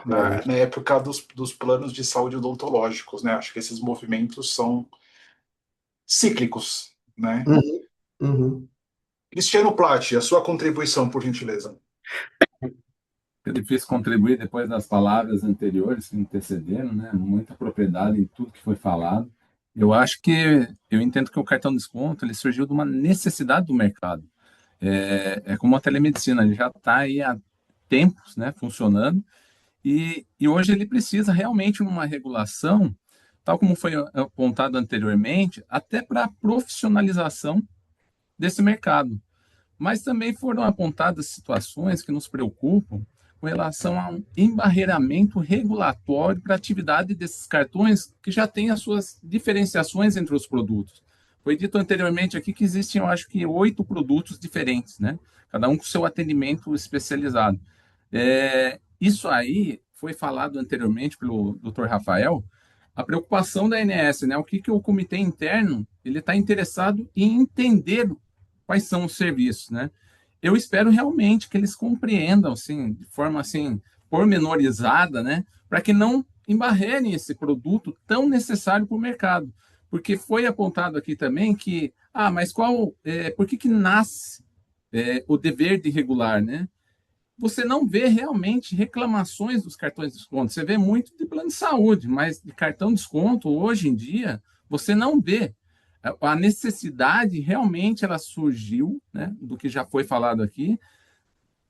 É. na época dos planos de saúde odontológicos, né? Acho que esses movimentos são cíclicos, né? Uhum, uhum. Cristiano Platti, a sua contribuição, por gentileza. É difícil contribuir depois das palavras anteriores que me antecederam, né? Muita propriedade em tudo que foi falado. Eu entendo que o cartão de desconto ele surgiu de uma necessidade do mercado. É como a telemedicina, ele já está aí há tempos, né, funcionando, e hoje ele precisa realmente de uma regulação, tal como foi apontado anteriormente, até para a profissionalização desse mercado. Mas também foram apontadas situações que nos preocupam com relação a um embarreiramento regulatório para a atividade desses cartões que já têm as suas diferenciações entre os produtos. Foi dito anteriormente aqui que existem, eu acho que, 8 produtos diferentes, né? Cada um com seu atendimento especializado. Isso aí foi falado anteriormente pelo Dr. Rafael, a preocupação da ANS, né? O que o comitê interno ele está interessado em entender quais são os serviços, né? Eu espero realmente que eles compreendam, assim, de forma assim pormenorizada, né, para que não embarrerem esse produto tão necessário para o mercado, porque foi apontado aqui também que, mas por que nasce o dever de regular, né? Você não vê realmente reclamações dos cartões de desconto. Você vê muito de plano de saúde, mas de cartão de desconto, hoje em dia, você não vê. A necessidade realmente ela surgiu, né, do que já foi falado aqui,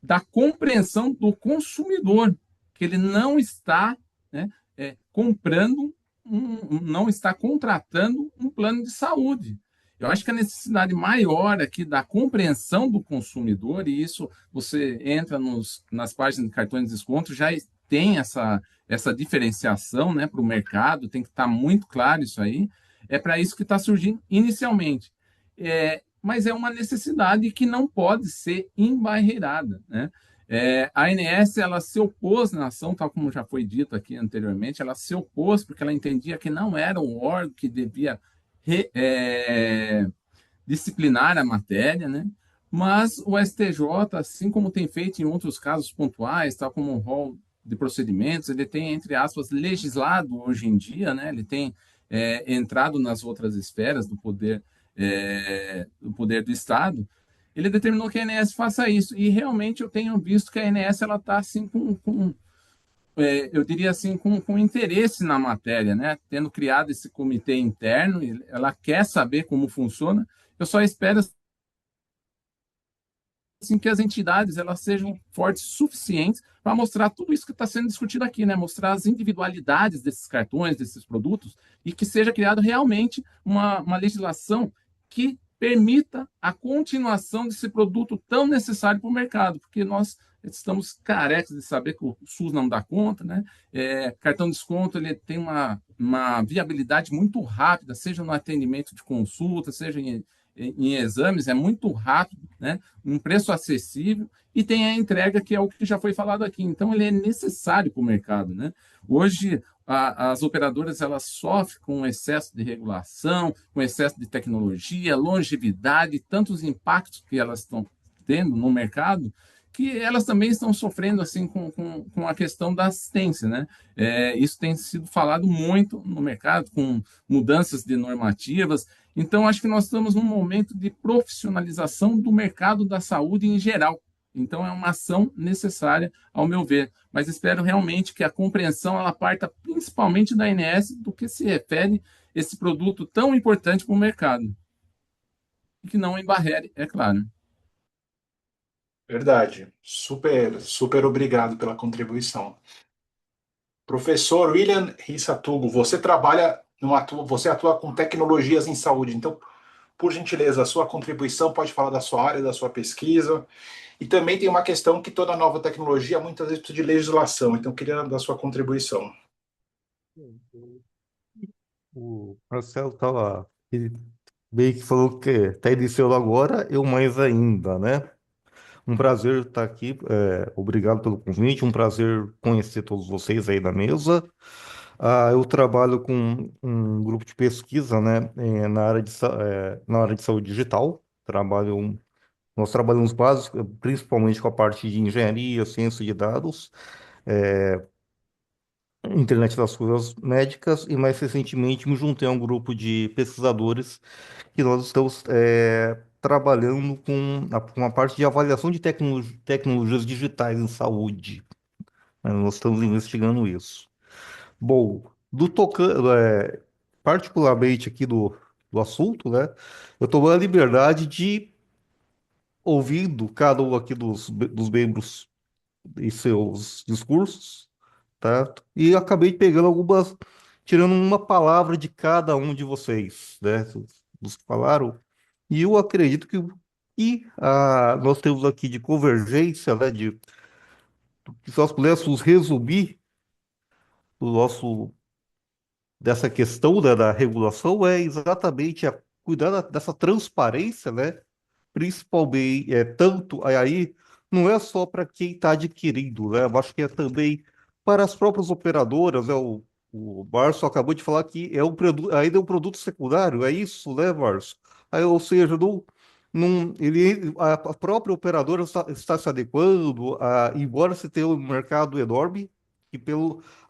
da compreensão do consumidor, que ele não está, né, comprando, não está contratando um plano de saúde. Eu acho que a necessidade maior aqui da compreensão do consumidor, e isso você entra nas páginas de cartões de desconto, já tem essa diferenciação, né, para o mercado, tem que estar muito claro isso aí. É para isso que está surgindo inicialmente. Mas é uma necessidade que não pode ser embarreirada, né? A ANS ela se opôs na ação, tal como já foi dito aqui anteriormente, ela se opôs porque ela entendia que não era o órgão que devia disciplinar a matéria, né? Mas o STJ, assim como tem feito em outros casos pontuais, tal como o rol de procedimentos, ele tem, entre aspas, legislado hoje em dia, né? Ele tem entrado nas outras esferas do poder do Estado. Ele determinou que a ANS faça isso, e realmente eu tenho visto que a ANS ela está assim eu diria assim, com interesse na matéria, né? Tendo criado esse comitê interno, ela quer saber como funciona. Eu só espero assim, que as entidades elas sejam fortes suficientes para mostrar tudo isso que está sendo discutido aqui, né? Mostrar as individualidades desses cartões, desses produtos, e que seja criado realmente uma legislação que permita a continuação desse produto tão necessário para o mercado, porque nós estamos carecas de saber que o SUS não dá conta, né? Cartão de desconto ele tem uma viabilidade muito rápida, seja no atendimento de consulta, seja em exames, é muito rápido, né? Um preço acessível e tem a entrega, que é o que já foi falado aqui. Então, ele é necessário para o mercado, né? Hoje, as operadoras elas sofrem com excesso de regulação, com excesso de tecnologia, longevidade, tantos impactos que elas estão tendo no mercado, que elas também estão sofrendo assim com a questão da assistência, né? Isso tem sido falado muito no mercado, com mudanças de normativas. Então, acho que nós estamos num momento de profissionalização do mercado da saúde em geral. Então, é uma ação necessária, ao meu ver. Mas espero realmente que a compreensão ela parta principalmente da ANS do que se refere esse produto tão importante para o mercado. E que não embarrere, é claro. Verdade. Super, super obrigado pela contribuição. Professor William Rissatugo, você atua com tecnologias em saúde, então, por gentileza, a sua contribuição pode falar da sua área, da sua pesquisa, e também tem uma questão que toda nova tecnologia muitas vezes precisa de legislação, então queria dar sua contribuição. O Marcelo estava, ele meio que falou que está iniciando agora, eu mais ainda, né? Um prazer estar aqui. Obrigado pelo convite. Um prazer conhecer todos vocês aí da mesa. Eu trabalho com um grupo de pesquisa, né, na área de saúde digital. Nós trabalhamos principalmente com a parte de engenharia, ciência de dados, internet das coisas médicas, e mais recentemente me juntei a um grupo de pesquisadores que nós estamos trabalhando com a parte de avaliação de tecnologias digitais em saúde. Né? Nós estamos investigando isso. Bom, particularmente aqui do assunto, né? Eu tomei a liberdade de ouvindo cada um aqui dos membros e seus discursos, tá? E acabei pegando tirando uma palavra de cada um de vocês, né? Dos que falaram. E eu acredito que nós temos aqui de convergência, né? Que se nós pudéssemos resumir o nosso dessa questão, né, da regulação é exatamente cuidar dessa transparência, né? Principalmente, tanto aí, não é só para quem está adquirindo, né? Eu acho que é também para as próprias operadoras, né? O Márcio acabou de falar que ainda é um produto secundário, é isso, né, Márcio? Aí, ou seja, a própria operadora está se adequando, embora se tenha um mercado enorme, e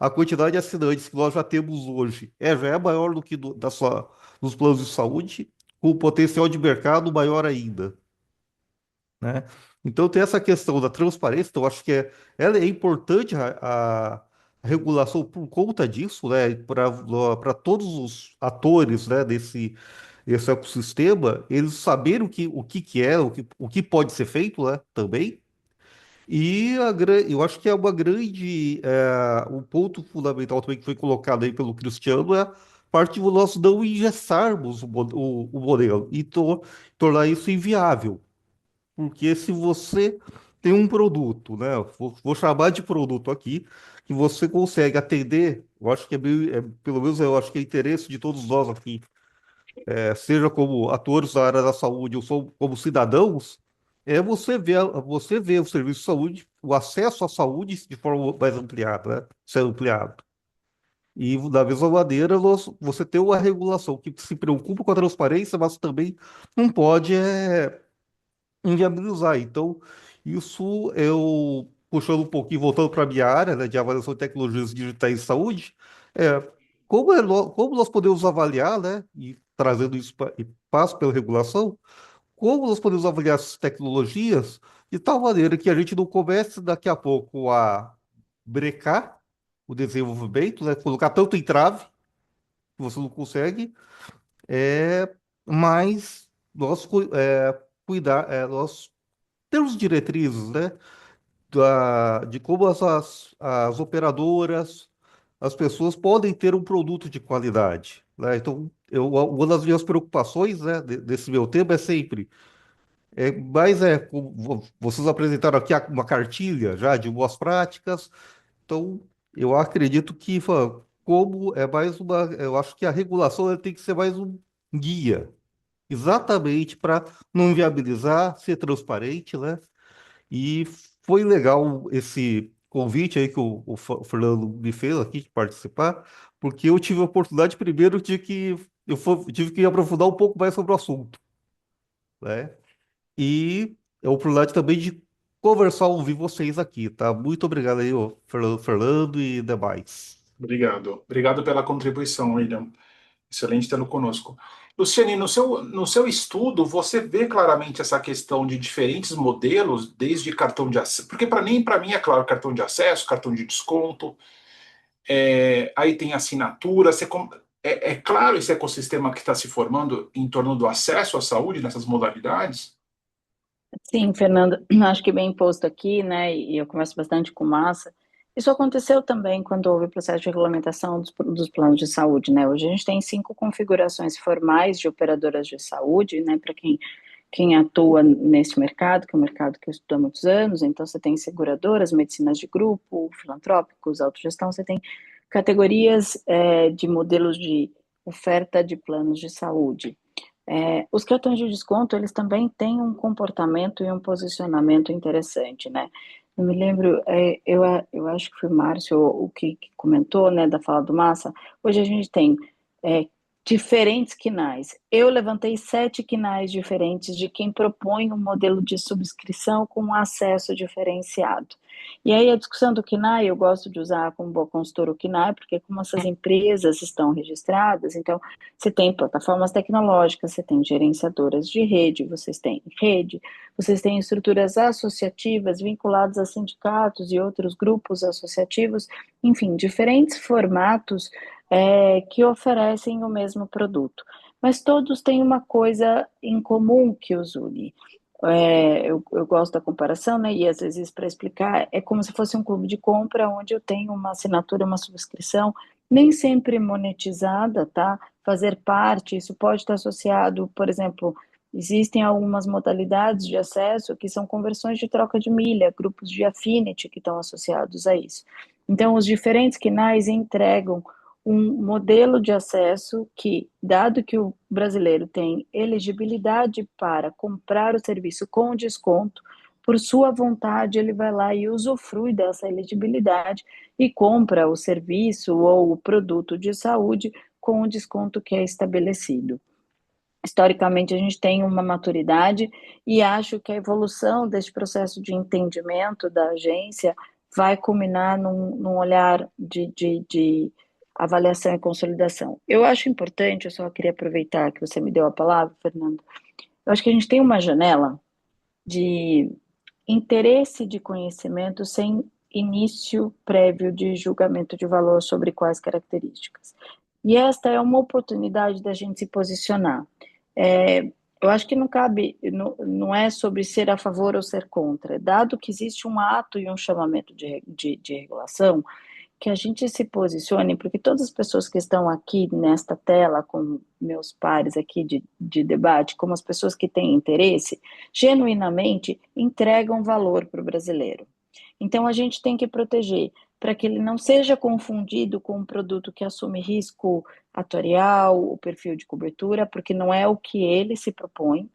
a quantidade de assinantes que nós já temos hoje já é maior do que dos planos de saúde, com o potencial de mercado maior ainda, né? Então tem essa questão da transparência, então eu acho que ela é importante a regulação por conta disso, né? Para todos os atores, né, desse ecossistema, eles saberem o que é, o que pode ser feito, né, também. Eu acho que é uma grande, um ponto fundamental também que foi colocado aí pelo Cristiano é a parte de nós não engessarmos o modelo e tornar isso inviável. Porque se você tem um produto, né? Vou chamar de produto aqui, que você consegue atender, eu acho que pelo menos eu acho que é interesse de todos nós aqui, seja como atores da área da saúde ou como cidadãos, você vê o serviço de saúde, o acesso à saúde de forma mais ampliada, né? Ser ampliado. E da mesma maneira, você tem uma regulação que se preocupa com a transparência, mas também não pode inviabilizar. Então, isso eu puxando um pouquinho, voltando para a minha área, né, de avaliação de tecnologias digitais em saúde, é, como nós podemos avaliar, né, e trazendo isso e passo pela regulação, como nós podemos avaliar essas tecnologias de tal maneira que a gente não comece daqui a pouco a brecar o desenvolvimento, né, colocar tanto entrave que você não consegue, mas nós temos diretrizes, né, de como as operadoras, as pessoas podem ter um produto de qualidade, né? Então, uma das minhas preocupações, né, desse meu tema é sempre, vocês apresentaram aqui uma cartilha já de boas práticas, então eu acredito que como é mais eu acho que a regulação ela tem que ser mais um guia, exatamente para não inviabilizar, ser transparente, né? E foi legal esse convite aí que o Fernando me fez aqui de participar, porque eu tive a oportunidade primeiro de que tive que aprofundar um pouco mais sobre o assunto, né? E a oportunidade também de conversar, ouvir vocês aqui, tá? Muito obrigado aí, ô Fernando e demais. Obrigado. Obrigado pela contribuição, William. Excelente tê-lo conosco. Luciane, no seu estudo, você vê claramente essa questão de diferentes modelos, desde cartão de acesso, porque para mim é claro, cartão de acesso, cartão de desconto, aí tem assinatura, é claro esse ecossistema que está se formando em torno do acesso à saúde nessas modalidades? Sim, Fernando, acho que bem posto aqui, né, e eu converso bastante com massa. Isso aconteceu também quando houve o processo de regulamentação dos planos de saúde, né? Hoje a gente tem 5 configurações formais de operadoras de saúde, né, para quem atua nesse mercado, que é um mercado que eu estudo há muitos anos. Então, você tem seguradoras, medicinas de grupo, filantrópicos, autogestão, você tem categorias de modelos de oferta de planos de saúde. Os cartões de desconto, eles também têm um comportamento e um posicionamento interessante, né? Eu me lembro, eu acho que foi o Márcio o que comentou, né, da fala do Massa. Hoje a gente tem diferentes quinais. Eu levantei 7 quinais diferentes de quem propõe um modelo de subscrição com acesso diferenciado. E aí a discussão do KINAI, eu gosto de usar como boa consultora o KINAI, porque como essas empresas estão registradas, então você tem plataformas tecnológicas, você tem gerenciadoras de rede, vocês têm estruturas associativas vinculadas a sindicatos e outros grupos associativos, enfim, diferentes formatos que oferecem o mesmo produto. Mas todos têm uma coisa em comum que os une. Eu gosto da comparação, né? E às vezes para explicar, é como se fosse um clube de compra onde eu tenho uma assinatura, uma subscrição, nem sempre monetizada, tá? Fazer parte, isso pode estar associado, por exemplo, existem algumas modalidades de acesso que são conversões de troca de milha, grupos de affinity que estão associados a isso. Então, os diferentes quinais entregam um modelo de acesso que, dado que o brasileiro tem elegibilidade para comprar o serviço com desconto, por sua vontade ele vai lá e usufrui dessa elegibilidade e compra o serviço ou o produto de saúde com o desconto que é estabelecido. Historicamente, a gente tem uma maturidade e acho que a evolução desse processo de entendimento da agência vai culminar num olhar de avaliação e consolidação. Eu acho importante, eu só queria aproveitar que você me deu a palavra, Fernando. Eu acho que a gente tem uma janela de interesse de conhecimento sem início prévio de julgamento de valor sobre quais características. E esta é uma oportunidade da gente se posicionar. Eu acho que não cabe, não é sobre ser a favor ou ser contra. Dado que existe um ato e um chamamento de regulação, que a gente se posicione, porque todas as pessoas que estão aqui nesta tela, com meus pares aqui de debate, como as pessoas que têm interesse, genuinamente entregam valor para o brasileiro. Então, a gente tem que proteger para que ele não seja confundido com um produto que assume risco atuarial, o perfil de cobertura, porque não é o que ele se propõe,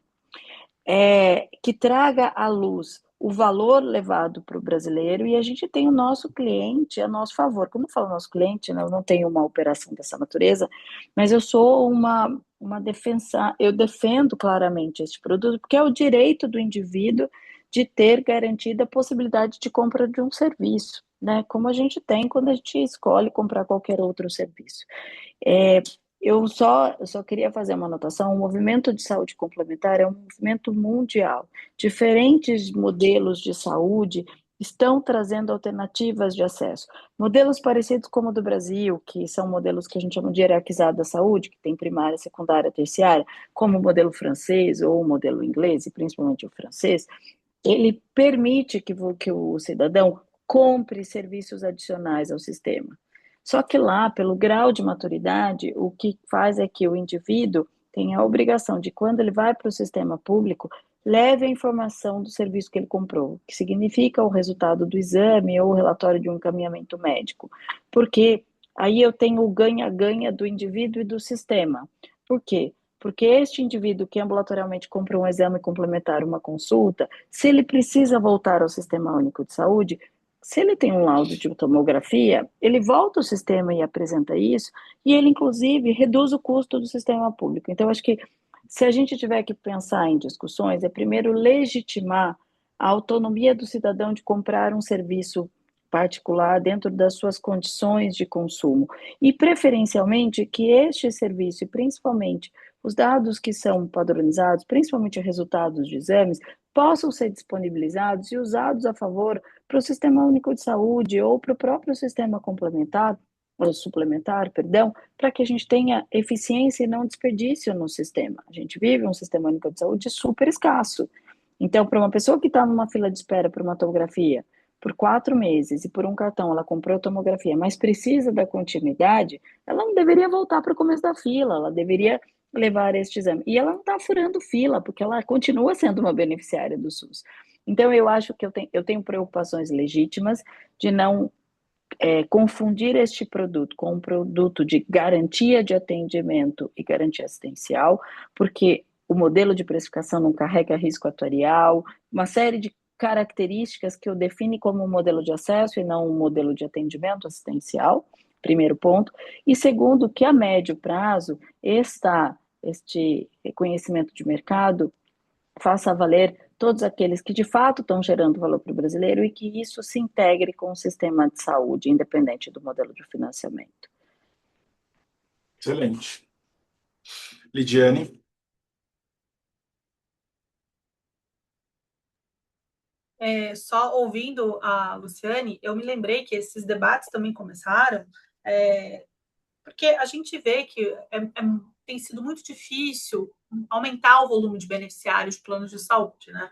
que traga à luz o valor levado para o brasileiro, e a gente tem o nosso cliente a nosso favor. Quando eu falo nosso cliente, eu não tenho uma operação dessa natureza, mas eu sou uma defensa, eu defendo claramente esse produto, porque é o direito do indivíduo de ter garantida a possibilidade de compra de um serviço, né? Como a gente tem quando a gente escolhe comprar qualquer outro serviço. Eu só queria fazer uma anotação: o movimento de saúde complementar é um movimento mundial. Diferentes modelos de saúde estão trazendo alternativas de acesso. Modelos parecidos como o do Brasil, que são modelos que a gente chama de hierarquizado da saúde, que tem primária, secundária, terciária, como o modelo francês ou o modelo inglês, e principalmente o francês, ele permite que o cidadão compre serviços adicionais ao sistema. Só que lá, pelo grau de maturidade, o que faz é que o indivíduo tem a obrigação de, quando ele vai para o sistema público, leve a informação do serviço que ele comprou, que significa o resultado do exame ou o relatório de um encaminhamento médico. Porque aí eu tenho o ganha-ganha do indivíduo e do sistema. Por quê? Porque este indivíduo que ambulatorialmente compra um exame complementar, uma consulta, se ele precisa voltar ao Sistema Único de Saúde, se ele tem um laudo de tomografia, ele volta ao sistema e apresenta isso, e ele, inclusive, reduz o custo do sistema público. Então, acho que se a gente tiver que pensar em discussões, é primeiro legitimar a autonomia do cidadão de comprar um serviço particular dentro das suas condições de consumo, e preferencialmente que este serviço, e principalmente os dados que são padronizados, principalmente resultados de exames, possam ser disponibilizados e usados a favor para o Sistema Único de Saúde ou para o próprio sistema complementar, ou suplementar, perdão, para que a gente tenha eficiência e não desperdício no sistema. A gente vive um Sistema Único de Saúde super escasso. Então, para uma pessoa que está numa fila de espera por uma tomografia por 4 meses e por um cartão ela comprou a tomografia, mas precisa da continuidade, ela não deveria voltar para o começo da fila, ela deveria levar este exame. E ela não está furando fila, porque ela continua sendo uma beneficiária do SUS. Então, eu acho que eu tenho preocupações legítimas de não confundir este produto com um produto de garantia de atendimento e garantia assistencial, porque o modelo de precificação não carrega risco atuarial, uma série de características que o define como um modelo de acesso e não um modelo de atendimento assistencial, primeiro ponto. E segundo, que a médio prazo este reconhecimento de mercado faça valer todos aqueles que de fato estão gerando valor para o brasileiro e que isso se integre com o sistema de saúde, independente do modelo de financiamento. Excelente. Lidiane? Só ouvindo a Luciane, eu me lembrei que esses debates também começaram, porque a gente vê que tem sido muito difícil aumentar o volume de beneficiários de planos de saúde, né?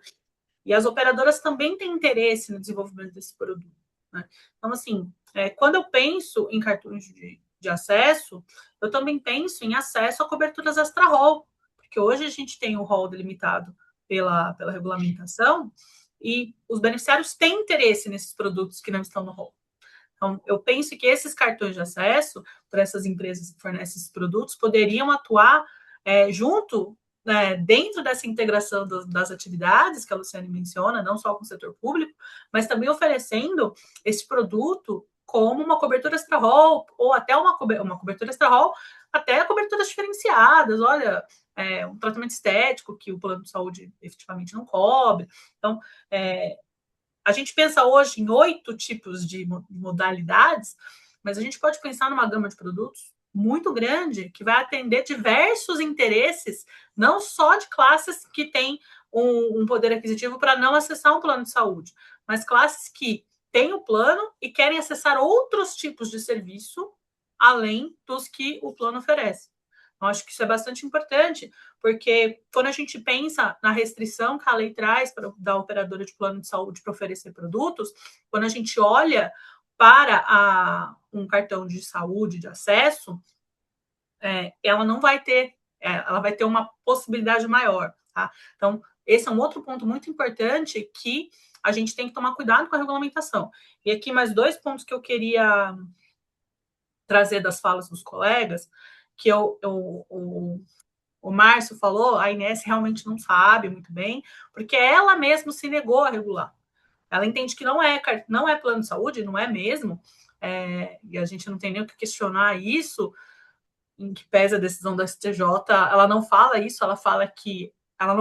E as operadoras também têm interesse no desenvolvimento desse produto, né? Então, assim, quando eu penso em cartões de acesso, eu também penso em acesso a coberturas extra-rol, porque hoje a gente tem o rol delimitado pela regulamentação e os beneficiários têm interesse nesses produtos que não estão no rol. Então, eu penso que esses cartões de acesso para essas empresas que fornecem esses produtos poderiam atuar junto, dentro dessa integração das atividades que a Luciane menciona, não só com o setor público, mas também oferecendo esse produto como uma cobertura extra-rol, ou até uma cobertura extra-rol, até coberturas diferenciadas, olha, um tratamento estético que o plano de saúde efetivamente não cobre. Então, a gente pensa hoje em 8 tipos de modalidades, mas a gente pode pensar numa gama de produtos muito grande que vai atender diversos interesses, não só de classes que têm um poder aquisitivo para não acessar um plano de saúde, mas classes que têm o plano e querem acessar outros tipos de serviço além dos que o plano oferece. Eu acho que isso é bastante importante, porque quando a gente pensa na restrição que a lei traz da operadora de plano de saúde para oferecer produtos, quando a gente olha para um cartão de saúde de acesso, ela não vai ter, ela vai ter uma possibilidade maior, tá? Então, esse é um outro ponto muito importante que a gente tem que tomar cuidado com a regulamentação. E aqui mais 2 pontos que eu queria trazer das falas dos colegas, que o Márcio falou, a Inés realmente não sabe muito bem, porque ela mesma se negou a regular. Ela entende que não é plano de saúde, não é mesmo, e a gente não tem nem o que questionar isso, em que pese a decisão da STJ, ela não fala isso, ela não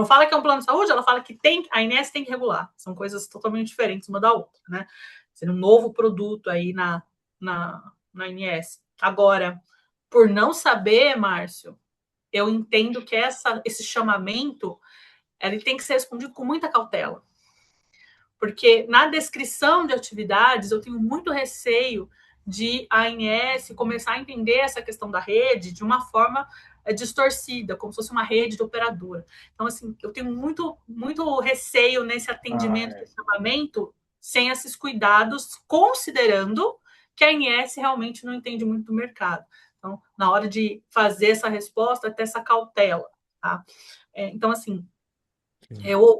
fala que é um plano de saúde, ela fala que a Inés tem que regular. São coisas totalmente diferentes uma da outra, né? Seria um novo produto aí na Inés. Agora, por não saber, Márcio, eu entendo que esse chamamento ele tem que ser respondido com muita cautela. Porque na descrição de atividades, eu tenho muito receio de a ANS começar a entender essa questão da rede de uma forma distorcida, como se fosse uma rede de operadora. Então, assim, eu tenho muito, muito receio nesse atendimento de chamamento sem esses cuidados, considerando que a ANS realmente não entende muito do mercado. Então, na hora de fazer essa resposta, ter essa cautela, tá? Então, assim,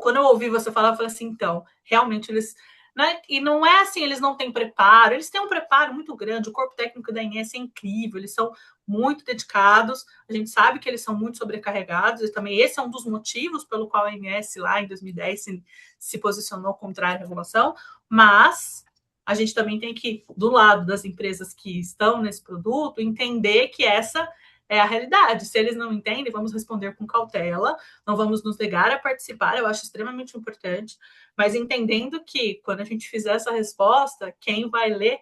quando eu ouvi você falar, eu falei assim, então, realmente eles... Né? E não é assim, eles não têm preparo, eles têm um preparo muito grande, o corpo técnico da ANS é incrível, eles são muito dedicados, a gente sabe que eles são muito sobrecarregados, e também esse é um dos motivos pelo qual a ANS lá em 2010 se posicionou contrária à regulação, mas a gente também tem que, do lado das empresas que estão nesse produto, entender que essa é a realidade. Se eles não entendem, vamos responder com cautela, não vamos nos negar a participar, eu acho extremamente importante, mas entendendo que, quando a gente fizer essa resposta, quem vai ler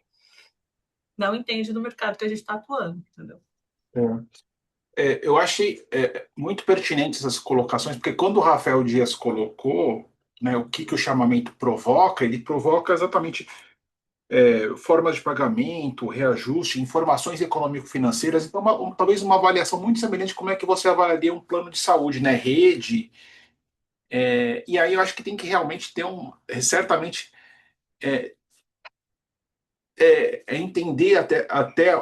não entende do mercado que a gente está atuando, entendeu? Eu achei muito pertinentes essas colocações, porque quando o Rafael Dias colocou, né, o que o chamamento provoca, ele provoca exatamente formas de pagamento, reajuste, informações econômico-financeiras, então talvez uma avaliação muito semelhante como é que você avaliaria um plano de saúde, né, rede, e aí eu acho que tem que realmente ter certamente entender até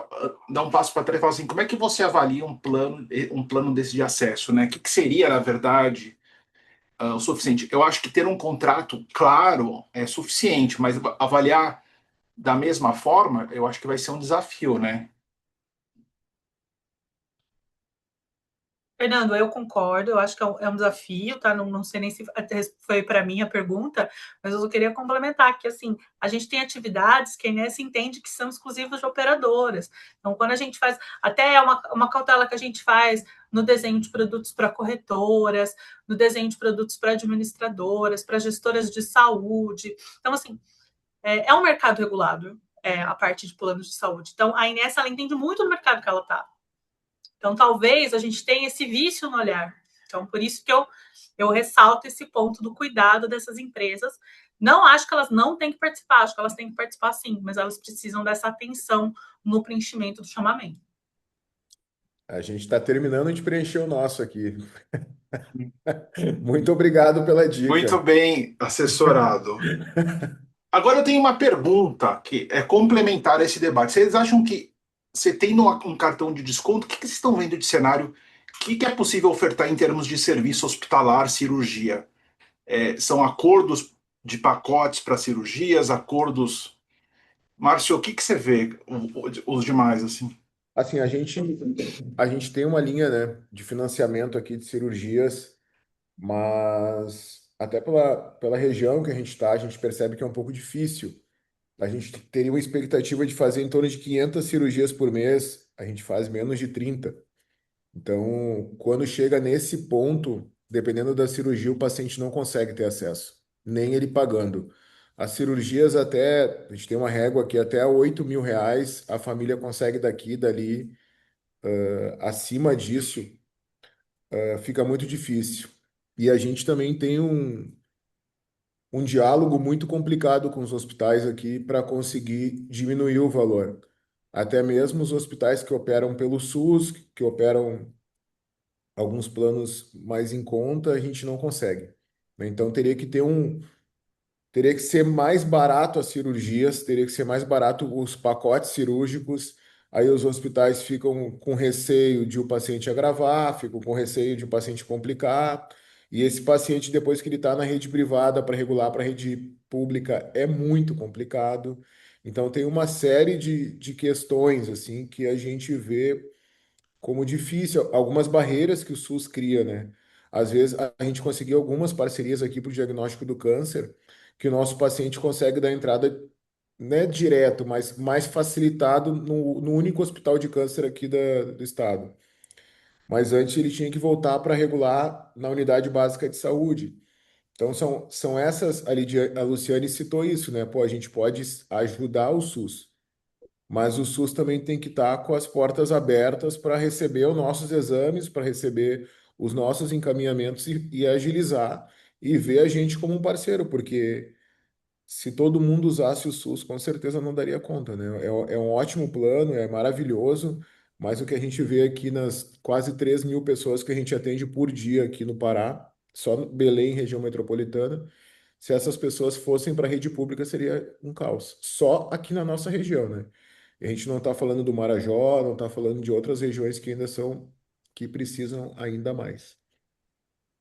dar um passo para trás e falar assim, como é que você avalia um plano desse de acesso, né? O que seria, na verdade, o suficiente? Eu acho que ter um contrato claro é suficiente, mas avaliar da mesma forma, eu acho que vai ser um desafio, né? Fernando, eu concordo, eu acho que é um desafio, tá? Não sei nem se foi para mim a pergunta, mas eu só queria complementar que, assim, a gente tem atividades que a Inés entende que são exclusivas de operadoras. Então, quando a gente faz, até uma cautela que a gente faz no desenho de produtos para corretoras, no desenho de produtos para administradoras, para gestoras de saúde. Então, assim, é um mercado regulado, a parte de planos de saúde. Então, a Inés, ela entende muito do mercado que ela está. Então, talvez a gente tenha esse vício no olhar. Então, por isso que eu ressalto esse ponto do cuidado dessas empresas. Não acho que elas não têm que participar, acho que elas têm que participar sim, mas elas precisam dessa atenção no preenchimento do chamamento. A gente está terminando de preencher o nosso aqui. Muito obrigado pela Muito dica. bem assessorado. Agora eu tenho uma pergunta que é complementar a esse debate. Vocês acham que você tendo um cartão de desconto, o que vocês estão vendo de cenário? O que é possível ofertar em termos de serviço hospitalar, cirurgia? São acordos de pacotes para cirurgias, acordos. Márcio, o que você vê, os demais, assim? Assim, a gente tem uma linha, né, de financiamento aqui de cirurgias, mas até pela região que a gente está, a gente percebe que é um pouco difícil. A gente teria uma expectativa de fazer em torno de 500 cirurgias por mês, a gente faz menos de 30. Então, quando chega nesse ponto, dependendo da cirurgia, o paciente não consegue ter acesso, nem ele pagando. As cirurgias até, a gente tem uma régua aqui, até R$ 8.000, a família consegue daqui e dali. Acima disso, fica muito difícil. E a gente também tem um diálogo muito complicado com os hospitais aqui para conseguir diminuir o valor. Até mesmo os hospitais que operam pelo SUS, que operam alguns planos mais em conta, a gente não consegue, né? Então teria que ser mais barato as cirurgias, teria que ser mais barato os pacotes cirúrgicos. Aí os hospitais ficam com receio de o paciente agravar, ficam com receio de o paciente complicar. E esse paciente, depois que ele está na rede privada para regular para a rede pública, é muito complicado. Então tem uma série de questões assim que a gente vê como difícil, algumas barreiras que o SUS cria, né? Às vezes a gente conseguiu algumas parcerias aqui para o diagnóstico do câncer, que o nosso paciente consegue dar entrada, né, direto, mas mais facilitado no único hospital de câncer aqui do estado. Mas antes ele tinha que voltar para regular na unidade básica de saúde. Então são essas, a Luciane citou isso, né? Pô, a gente pode ajudar o SUS. Mas o SUS também tem que estar com as portas abertas para receber os nossos exames, para receber os nossos encaminhamentos e agilizar e ver a gente como um parceiro, porque se todo mundo usasse o SUS, com certeza não daria conta, né? É um ótimo plano, é maravilhoso, mas o que a gente vê aqui nas quase 3.000 pessoas que a gente atende por dia aqui no Pará, só no Belém, região metropolitana, se essas pessoas fossem para a rede pública, seria um caos. Só aqui na nossa região, né? E a gente não está falando do Marajó, não está falando de outras regiões que ainda são, que precisam ainda mais.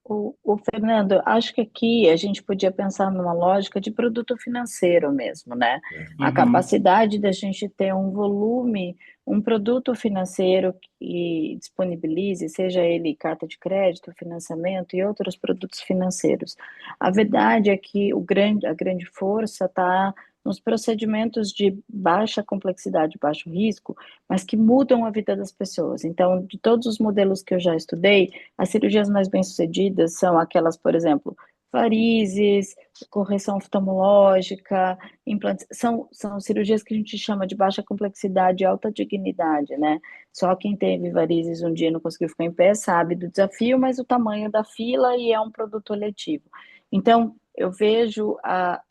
O Fernando, acho que aqui a gente podia pensar numa lógica de produto financeiro mesmo, né? Né? A Uhum. capacidade da gente ter um volume, um produto financeiro que disponibilize, seja ele carta de crédito, financiamento e outros produtos financeiros. A verdade é que a grande força está nos procedimentos de baixa complexidade, baixo risco, mas que mudam a vida das pessoas. Então, de todos os modelos que eu já estudei, as cirurgias mais bem-sucedidas são aquelas, por exemplo, varizes, correção oftalmológica, implantes, são cirurgias que a gente chama de baixa complexidade e alta dignidade, né? Só quem teve varizes um dia e não conseguiu ficar em pé sabe do desafio, mas o tamanho da fila e é um produto eletivo. Então, eu vejo a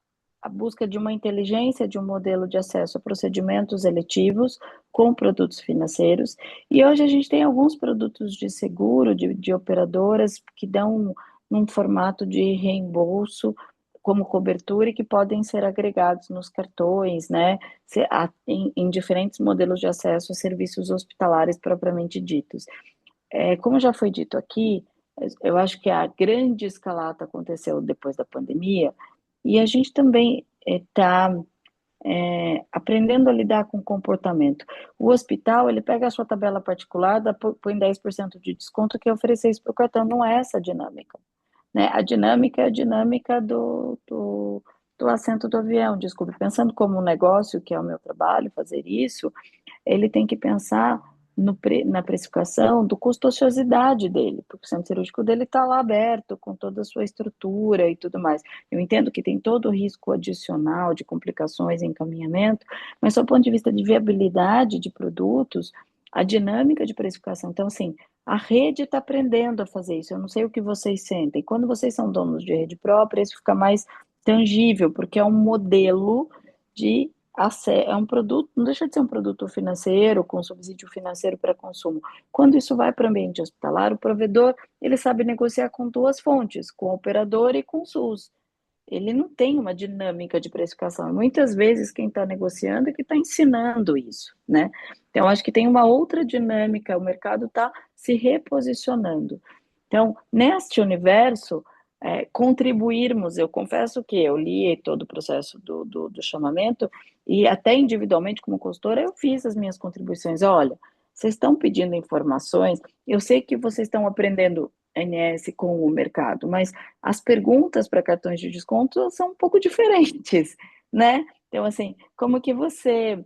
busca de uma inteligência de um modelo de acesso a procedimentos eletivos com produtos financeiros. E hoje a gente tem alguns produtos de seguro, de operadoras, que dão num formato de reembolso como cobertura e que podem ser agregados nos cartões, né, em diferentes modelos de acesso a serviços hospitalares propriamente ditos. Como já foi dito aqui, eu acho que a grande escalada aconteceu depois da pandemia, e a gente também está aprendendo a lidar com o comportamento. O hospital, ele pega a sua tabela particular, põe 10% de desconto, que oferecer isso para o cartão. Não é essa a dinâmica, né? A dinâmica é a dinâmica do assento do avião. Desculpe, pensando como um negócio, que é o meu trabalho, fazer isso, ele tem que pensar na precificação do custo-ociosidade dele, porque o centro cirúrgico dele está lá aberto, com toda a sua estrutura e tudo mais. Eu entendo que tem todo o risco adicional de complicações e encaminhamento, mas, do ponto de vista de viabilidade de produtos, a dinâmica de precificação. Então, assim, a rede está aprendendo a fazer isso. Eu não sei o que vocês sentem. Quando vocês são donos de rede própria, isso fica mais tangível, porque é um modelo de é um produto, não deixa de ser um produto financeiro, com subsídio financeiro para consumo. Quando isso vai para o ambiente hospitalar, o provedor, ele sabe negociar com duas fontes, com o operador e com o SUS. Ele não tem uma dinâmica de precificação. Muitas vezes quem está negociando é que está ensinando isso, né? Então, acho que tem uma outra dinâmica, o mercado está se reposicionando. Então, neste universo, contribuirmos, eu confesso que eu li todo o processo do chamamento e até individualmente como consultora eu fiz as minhas contribuições. Olha, vocês estão pedindo informações, eu sei que vocês estão aprendendo NS com o mercado, mas as perguntas para cartões de desconto são um pouco diferentes, né? Então, assim, como que você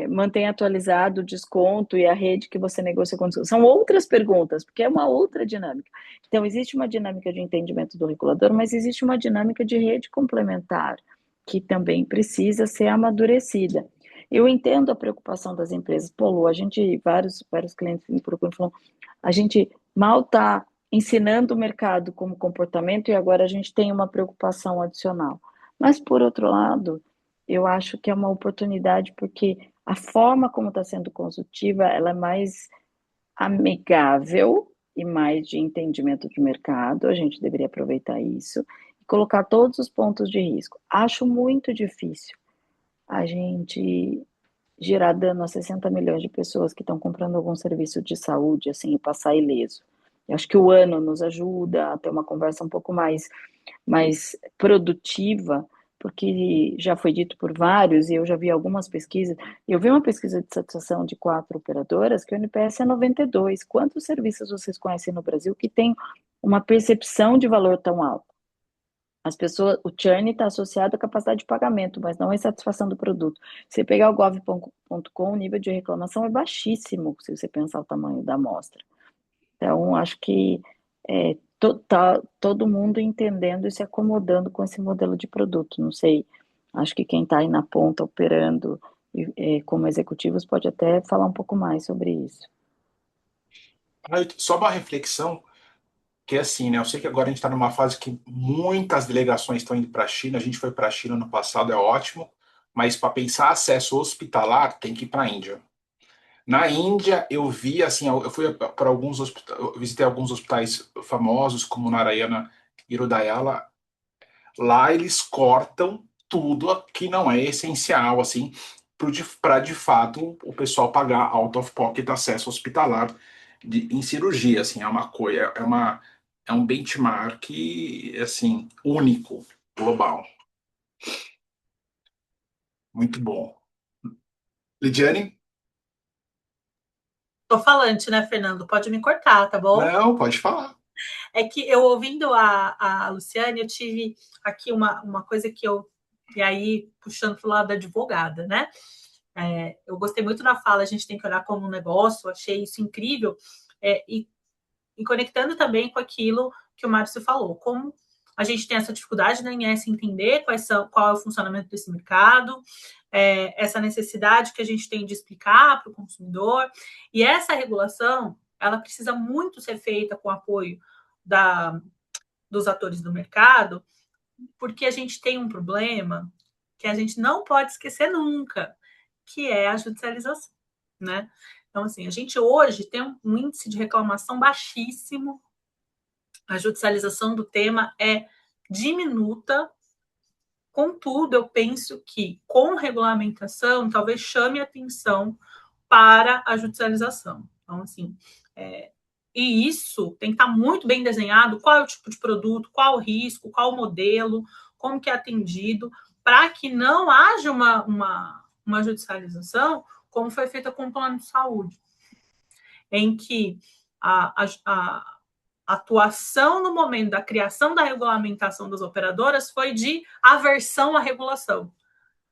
mantém atualizado o desconto e a rede que você negocia com desconto? São outras perguntas, porque é uma outra dinâmica. Então, existe uma dinâmica de entendimento do regulador, mas existe uma dinâmica de rede complementar, que também precisa ser amadurecida. Eu entendo a preocupação das empresas. Pô, Lu, vários clientes me procuram e falam, a gente mal está ensinando o mercado como comportamento e agora a gente tem uma preocupação adicional. Mas, por outro lado, eu acho que é uma oportunidade porque a forma como está sendo consultiva, ela é mais amigável e mais de entendimento de mercado, a gente deveria aproveitar isso e colocar todos os pontos de risco. Acho muito difícil a gente gerar dano a 60 milhões de pessoas que estão comprando algum serviço de saúde, assim, e passar ileso. Eu acho que o ano nos ajuda a ter uma conversa um pouco mais produtiva, porque já foi dito por vários, e eu já vi algumas pesquisas. Eu vi uma pesquisa de satisfação de 4 operadoras, que o NPS é 92. Quantos serviços vocês conhecem no Brasil que tem uma percepção de valor tão alto? As pessoas, o churn está associado à capacidade de pagamento, mas não à insatisfação do produto. Se você pegar o gov.com, o nível de reclamação é baixíssimo, se você pensar o tamanho da amostra. Então, acho que tá todo mundo entendendo e se acomodando com esse modelo de produto. Não sei, acho que quem está aí na ponta operando como executivos pode até falar um pouco mais sobre isso. Só uma reflexão, que é assim, né? Eu sei que agora a gente está numa fase que muitas delegações estão indo para a China, a gente foi para a China no passado, é ótimo, mas para pensar acesso hospitalar, tem que ir para a Índia. Na Índia, eu vi, assim, eu fui para alguns hospitais, eu visitei alguns hospitais famosos, como Narayana e Rudayala. Lá eles cortam tudo que não é essencial, assim, para de fato o pessoal pagar out of pocket acesso hospitalar em cirurgia, assim, é uma coisa, é um benchmark, assim, único, global. Muito bom. Lidiane? Tô falante, né, Fernando? Pode me cortar, tá bom? Não, pode falar. É que eu ouvindo a Luciane, eu tive aqui uma coisa que eu... E aí, puxando para o lado da advogada, né? Eu gostei muito da fala, a gente tem que olhar como um negócio, achei isso incrível. E conectando também com aquilo que o Márcio falou, como a gente tem essa dificuldade na INS entender qual é o funcionamento desse mercado, essa necessidade que a gente tem de explicar para o consumidor, e essa regulação, ela precisa muito ser feita com apoio dos atores do mercado, porque a gente tem um problema que a gente não pode esquecer nunca, que é a judicialização, né? Então, assim, a gente hoje tem um índice de reclamação baixíssimo, a judicialização do tema é diminuta, contudo, eu penso que com regulamentação, talvez chame atenção para a judicialização. Então, assim, e isso tem que estar muito bem desenhado, qual é o tipo de produto, qual o risco, qual o modelo, como que é atendido, para que não haja uma judicialização, como foi feita com o plano de saúde, em que a atuação no momento da criação da regulamentação das operadoras foi de aversão à regulação.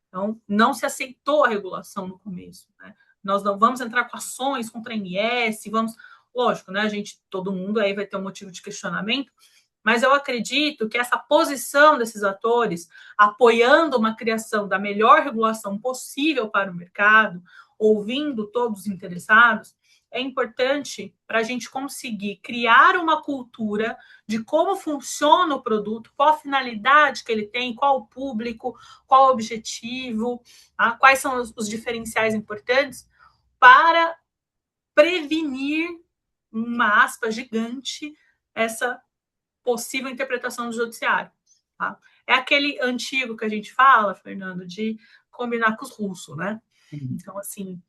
Então, não se aceitou a regulação no começo, né? Nós não vamos entrar com ações contra a ANS, lógico, né? Todo mundo aí vai ter um motivo de questionamento, mas eu acredito que essa posição desses atores, apoiando uma criação da melhor regulação possível para o mercado, ouvindo todos os interessados, é importante para a gente conseguir criar uma cultura de como funciona o produto, qual a finalidade que ele tem, qual o público, qual o objetivo, quais são os diferenciais importantes para prevenir, uma aspa gigante, essa possível interpretação do judiciário. Tá? É aquele antigo que a gente fala, Fernando, de combinar com os russos, né? Então, assim,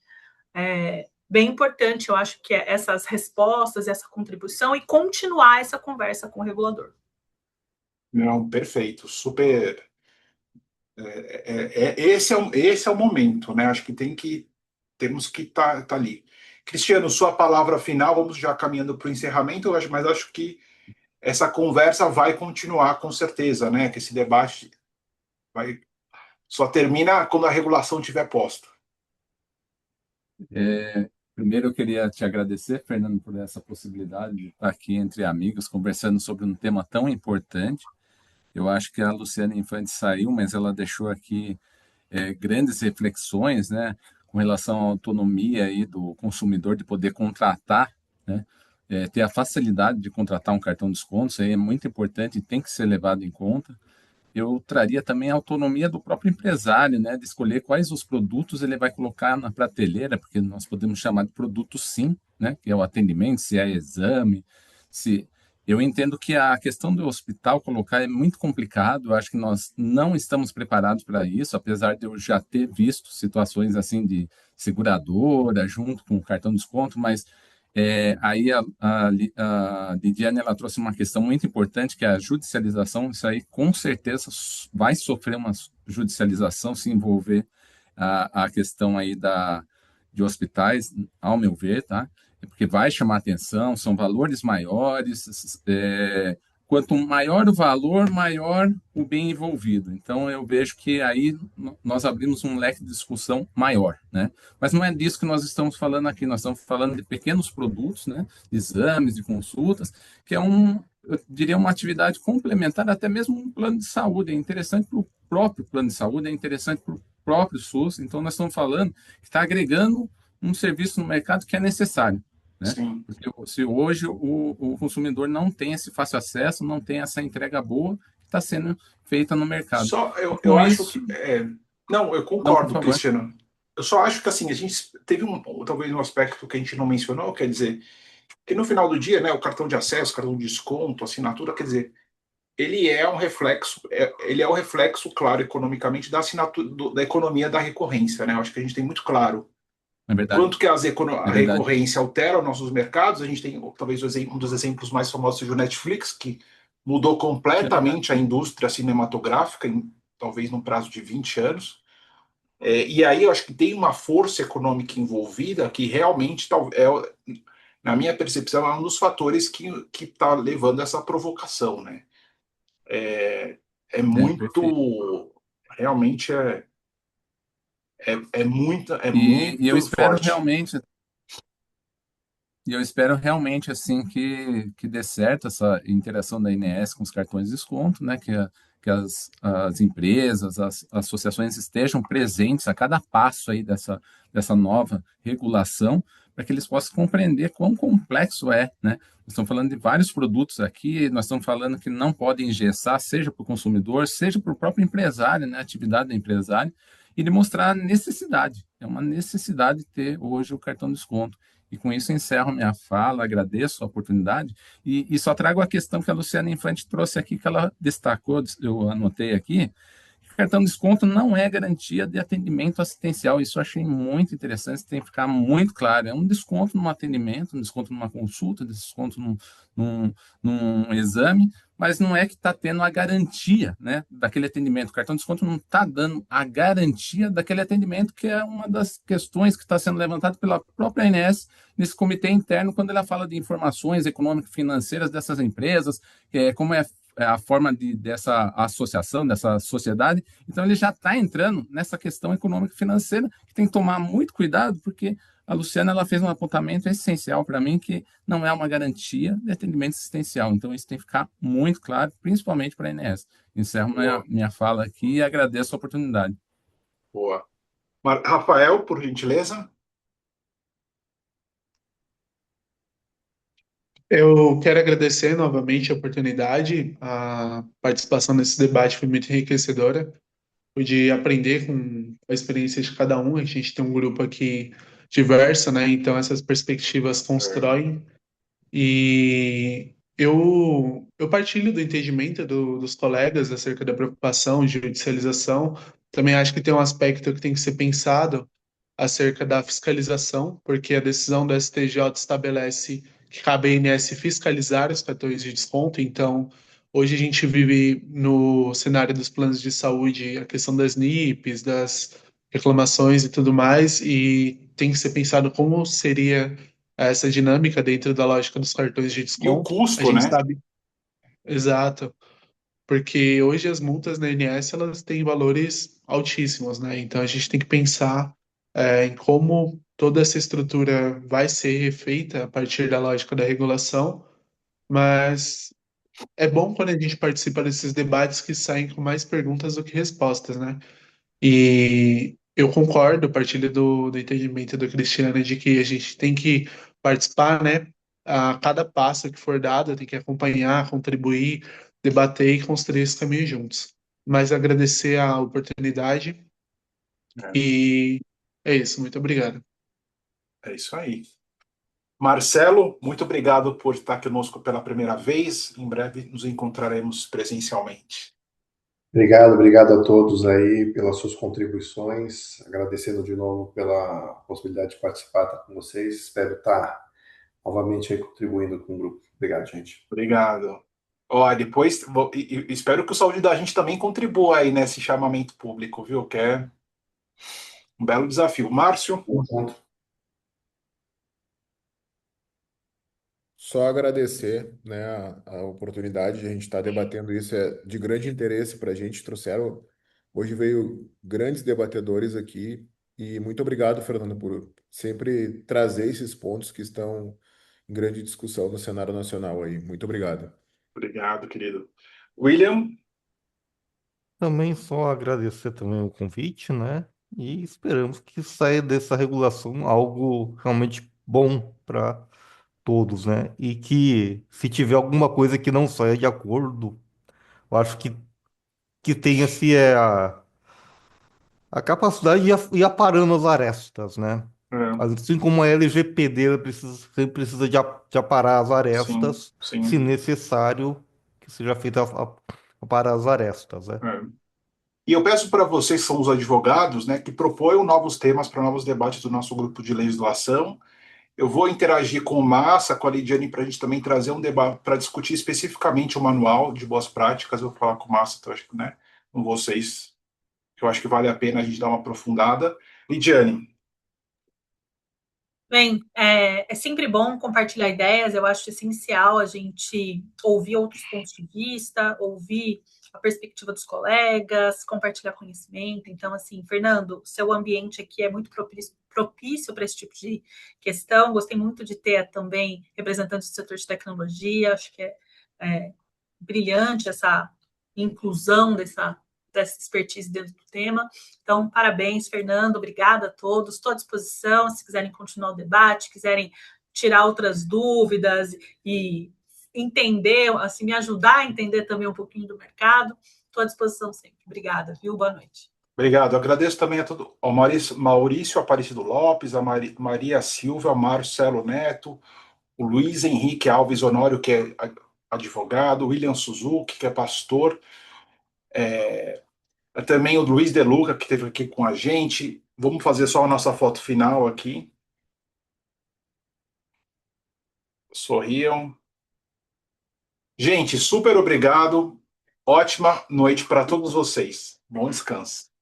bem importante, eu acho que essas respostas, essa contribuição e continuar essa conversa com o regulador. Não, perfeito, super. Esse é o momento, né? Acho que temos que estar ali. Cristiano, sua palavra final, vamos já caminhando para o encerramento, mas acho que essa conversa vai continuar com certeza, né? Que esse debate só termina quando a regulação estiver posta. Primeiro, eu queria te agradecer, Fernando, por essa possibilidade de estar aqui entre amigos, conversando sobre um tema tão importante. Eu acho que a Luciana Infante saiu, mas ela deixou aqui grandes reflexões, né, com relação à autonomia aí do consumidor de poder contratar, né, ter a facilidade de contratar um cartão de desconto, isso aí é muito importante e tem que ser levado em conta. Eu traria também a autonomia do próprio empresário, né, de escolher quais os produtos ele vai colocar na prateleira, porque nós podemos chamar de produto sim, né, que é o atendimento, se é exame, se... Eu entendo que a questão do hospital colocar é muito complicado, eu acho que nós não estamos preparados para isso, apesar de eu já ter visto situações assim de seguradora junto com o cartão de desconto, mas aí a Lidiane ela trouxe uma questão muito importante, que é a judicialização. Isso aí com certeza vai sofrer uma judicialização se envolver a questão aí de hospitais, ao meu ver, tá? Porque vai chamar atenção, são valores maiores, quanto maior o valor, maior o bem envolvido. Então, eu vejo que aí nós abrimos um leque de discussão maior, né? Mas não é disso que nós estamos falando aqui, nós estamos falando de pequenos produtos, né? De exames, de consultas, que é eu diria, uma atividade complementar, até mesmo um plano de saúde. É interessante para o próprio plano de saúde, é interessante para o próprio SUS. Então, nós estamos falando que está agregando um serviço no mercado que é necessário, né? Sim. Porque se hoje o consumidor não tem esse fácil acesso, não tem essa entrega boa que está sendo feita no mercado. Só eu acho que não, eu concordo, não, Cristiano. Eu só acho que assim a gente teve talvez um aspecto que a gente não mencionou, quer dizer, que no final do dia, né, o cartão de acesso, cartão de desconto, assinatura, quer dizer, ele é um reflexo, claro, economicamente da assinatura da economia da recorrência, né? Eu acho que a gente tem muito claro. É verdade. Quanto que a recorrência altera os nossos mercados. A gente tem talvez um dos exemplos mais famosos seja o Netflix, que mudou completamente a indústria cinematográfica, talvez num prazo de 20 anos. E aí eu acho que tem uma força econômica envolvida que realmente, na minha percepção, é um dos fatores que está levando essa provocação, né? Realmente muito e eu espero forte. Eu espero realmente assim que dê certo essa interação da INS com os cartões de desconto, né? Que as empresas, as associações estejam presentes a cada passo aí dessa nova regulação, para que eles possam compreender quão complexo é, né? Nós estamos falando de vários produtos aqui, nós estamos falando que não podem engessar, seja para o consumidor, seja para o próprio empresário, né? A atividade do empresário, e demonstrar a necessidade. É uma necessidade ter hoje o cartão de desconto. E com isso encerro minha fala, agradeço a oportunidade e só trago a questão que a Luciana Infante trouxe aqui, que ela destacou, eu anotei aqui, cartão de desconto não é garantia de atendimento assistencial. Isso eu achei muito interessante, tem que ficar muito claro. É um desconto num atendimento, um desconto numa consulta, um desconto num, num exame, mas não é que está tendo a garantia, né, daquele atendimento. O cartão de desconto não está dando a garantia daquele atendimento, que é uma das questões que está sendo levantada pela própria ANS nesse comitê interno, quando ela fala de informações econômicas financeiras dessas empresas, como é a forma dessa associação, dessa sociedade. Então, ele já está entrando nessa questão econômica e financeira, que tem que tomar muito cuidado, porque a Luciana ela fez um apontamento essencial para mim, que não é uma garantia de atendimento assistencial. Então, isso tem que ficar muito claro, principalmente para a ANS. Encerro minha fala aqui e agradeço a oportunidade. Boa. Rafael, por gentileza. Eu quero agradecer novamente a oportunidade, a participação nesse debate foi muito enriquecedora. Pude aprender com a experiência de cada um. A gente tem um grupo aqui diverso, né? Então essas perspectivas constroem. E eu partilho do entendimento dos colegas acerca da preocupação de judicialização. Também acho que tem um aspecto que tem que ser pensado acerca da fiscalização, porque a decisão do STJ estabelece que cabe à ANS fiscalizar os cartões de desconto. Então, hoje a gente vive no cenário dos planos de saúde a questão das NIPs, das reclamações e tudo mais, e tem que ser pensado como seria essa dinâmica dentro da lógica dos cartões de E o desconto. A custo, gente né? sabe, exato, porque hoje as multas na ANS elas têm valores altíssimos, né? Então a gente tem que pensar em como toda essa estrutura vai ser refeita a partir da lógica da regulação, mas é bom quando a gente participa desses debates que saem com mais perguntas do que respostas, né? E eu concordo, partilho do entendimento do Cristiano de que a gente tem que participar, né? A cada passo que for dado, tem que acompanhar, contribuir, debater e construir esse caminho juntos. Mas agradecer a oportunidade É, e é isso. Muito obrigado. é isso aí. Marcelo, muito obrigado por estar conosco pela primeira vez. Em breve nos encontraremos presencialmente. Obrigado a todos aí pelas suas contribuições, agradecendo de novo pela possibilidade de participar com vocês. Espero estar novamente aí contribuindo com o grupo. Obrigado, gente. Obrigado. Ó, depois espero que o Saúde da gente também contribua aí nesse chamamento público, viu? Que é um belo desafio. Márcio? Tamo junto. Só agradecer, né, a oportunidade de a gente estar debatendo isso, é de grande interesse para a gente. Hoje veio grandes debatedores aqui e muito obrigado, Fernando, por sempre trazer esses pontos que estão em grande discussão no cenário nacional aí. Muito obrigado. Obrigado, querido. William? Também só agradecer também o convite, né? E esperamos que saia dessa regulação algo realmente bom para todos, né? E que se tiver alguma coisa que não saia de acordo, eu acho que tenha-se a capacidade de ir aparando as arestas, né? É, Assim como a LGPD ela sempre precisa de aparar as sim, arestas, se sim. necessário que seja feita aparar as arestas, né? É. E eu peço para vocês, que são os advogados, né, que proponham novos temas para novos debates do nosso grupo de legislação. Eu vou interagir com o Massa, com a Lidiane, para a gente também trazer um debate para discutir especificamente o manual de boas práticas. Eu vou falar com o Massa, então, acho que, né, com vocês, que eu acho que vale a pena a gente dar uma aprofundada. Lidiane? Bem, é sempre bom compartilhar ideias, eu acho essencial a gente ouvir outros pontos de vista, ouvir a perspectiva dos colegas, compartilhar conhecimento. Então, assim, Fernando, seu ambiente aqui é muito propício para esse tipo de questão. Gostei muito de ter também representantes do setor de tecnologia, acho que é brilhante essa inclusão dessa expertise dentro do tema. Então, parabéns, Fernando, obrigada a todos, estou à disposição, se quiserem continuar o debate, quiserem tirar outras dúvidas e entender, assim, me ajudar a entender também um pouquinho do mercado, estou à disposição sempre. Obrigada, viu? Boa noite. Obrigado. Eu agradeço também ao Maurício Aparecido Lopes, a Maria Silva, Marcelo Neto, o Luiz Henrique Alves Honório, que é advogado, William Suzuki, que é pastor, Também o Luiz De Luca, que esteve aqui com a gente. Vamos fazer só a nossa foto final aqui. Sorriam. Gente, super obrigado. Ótima noite para todos vocês. Bom descanso.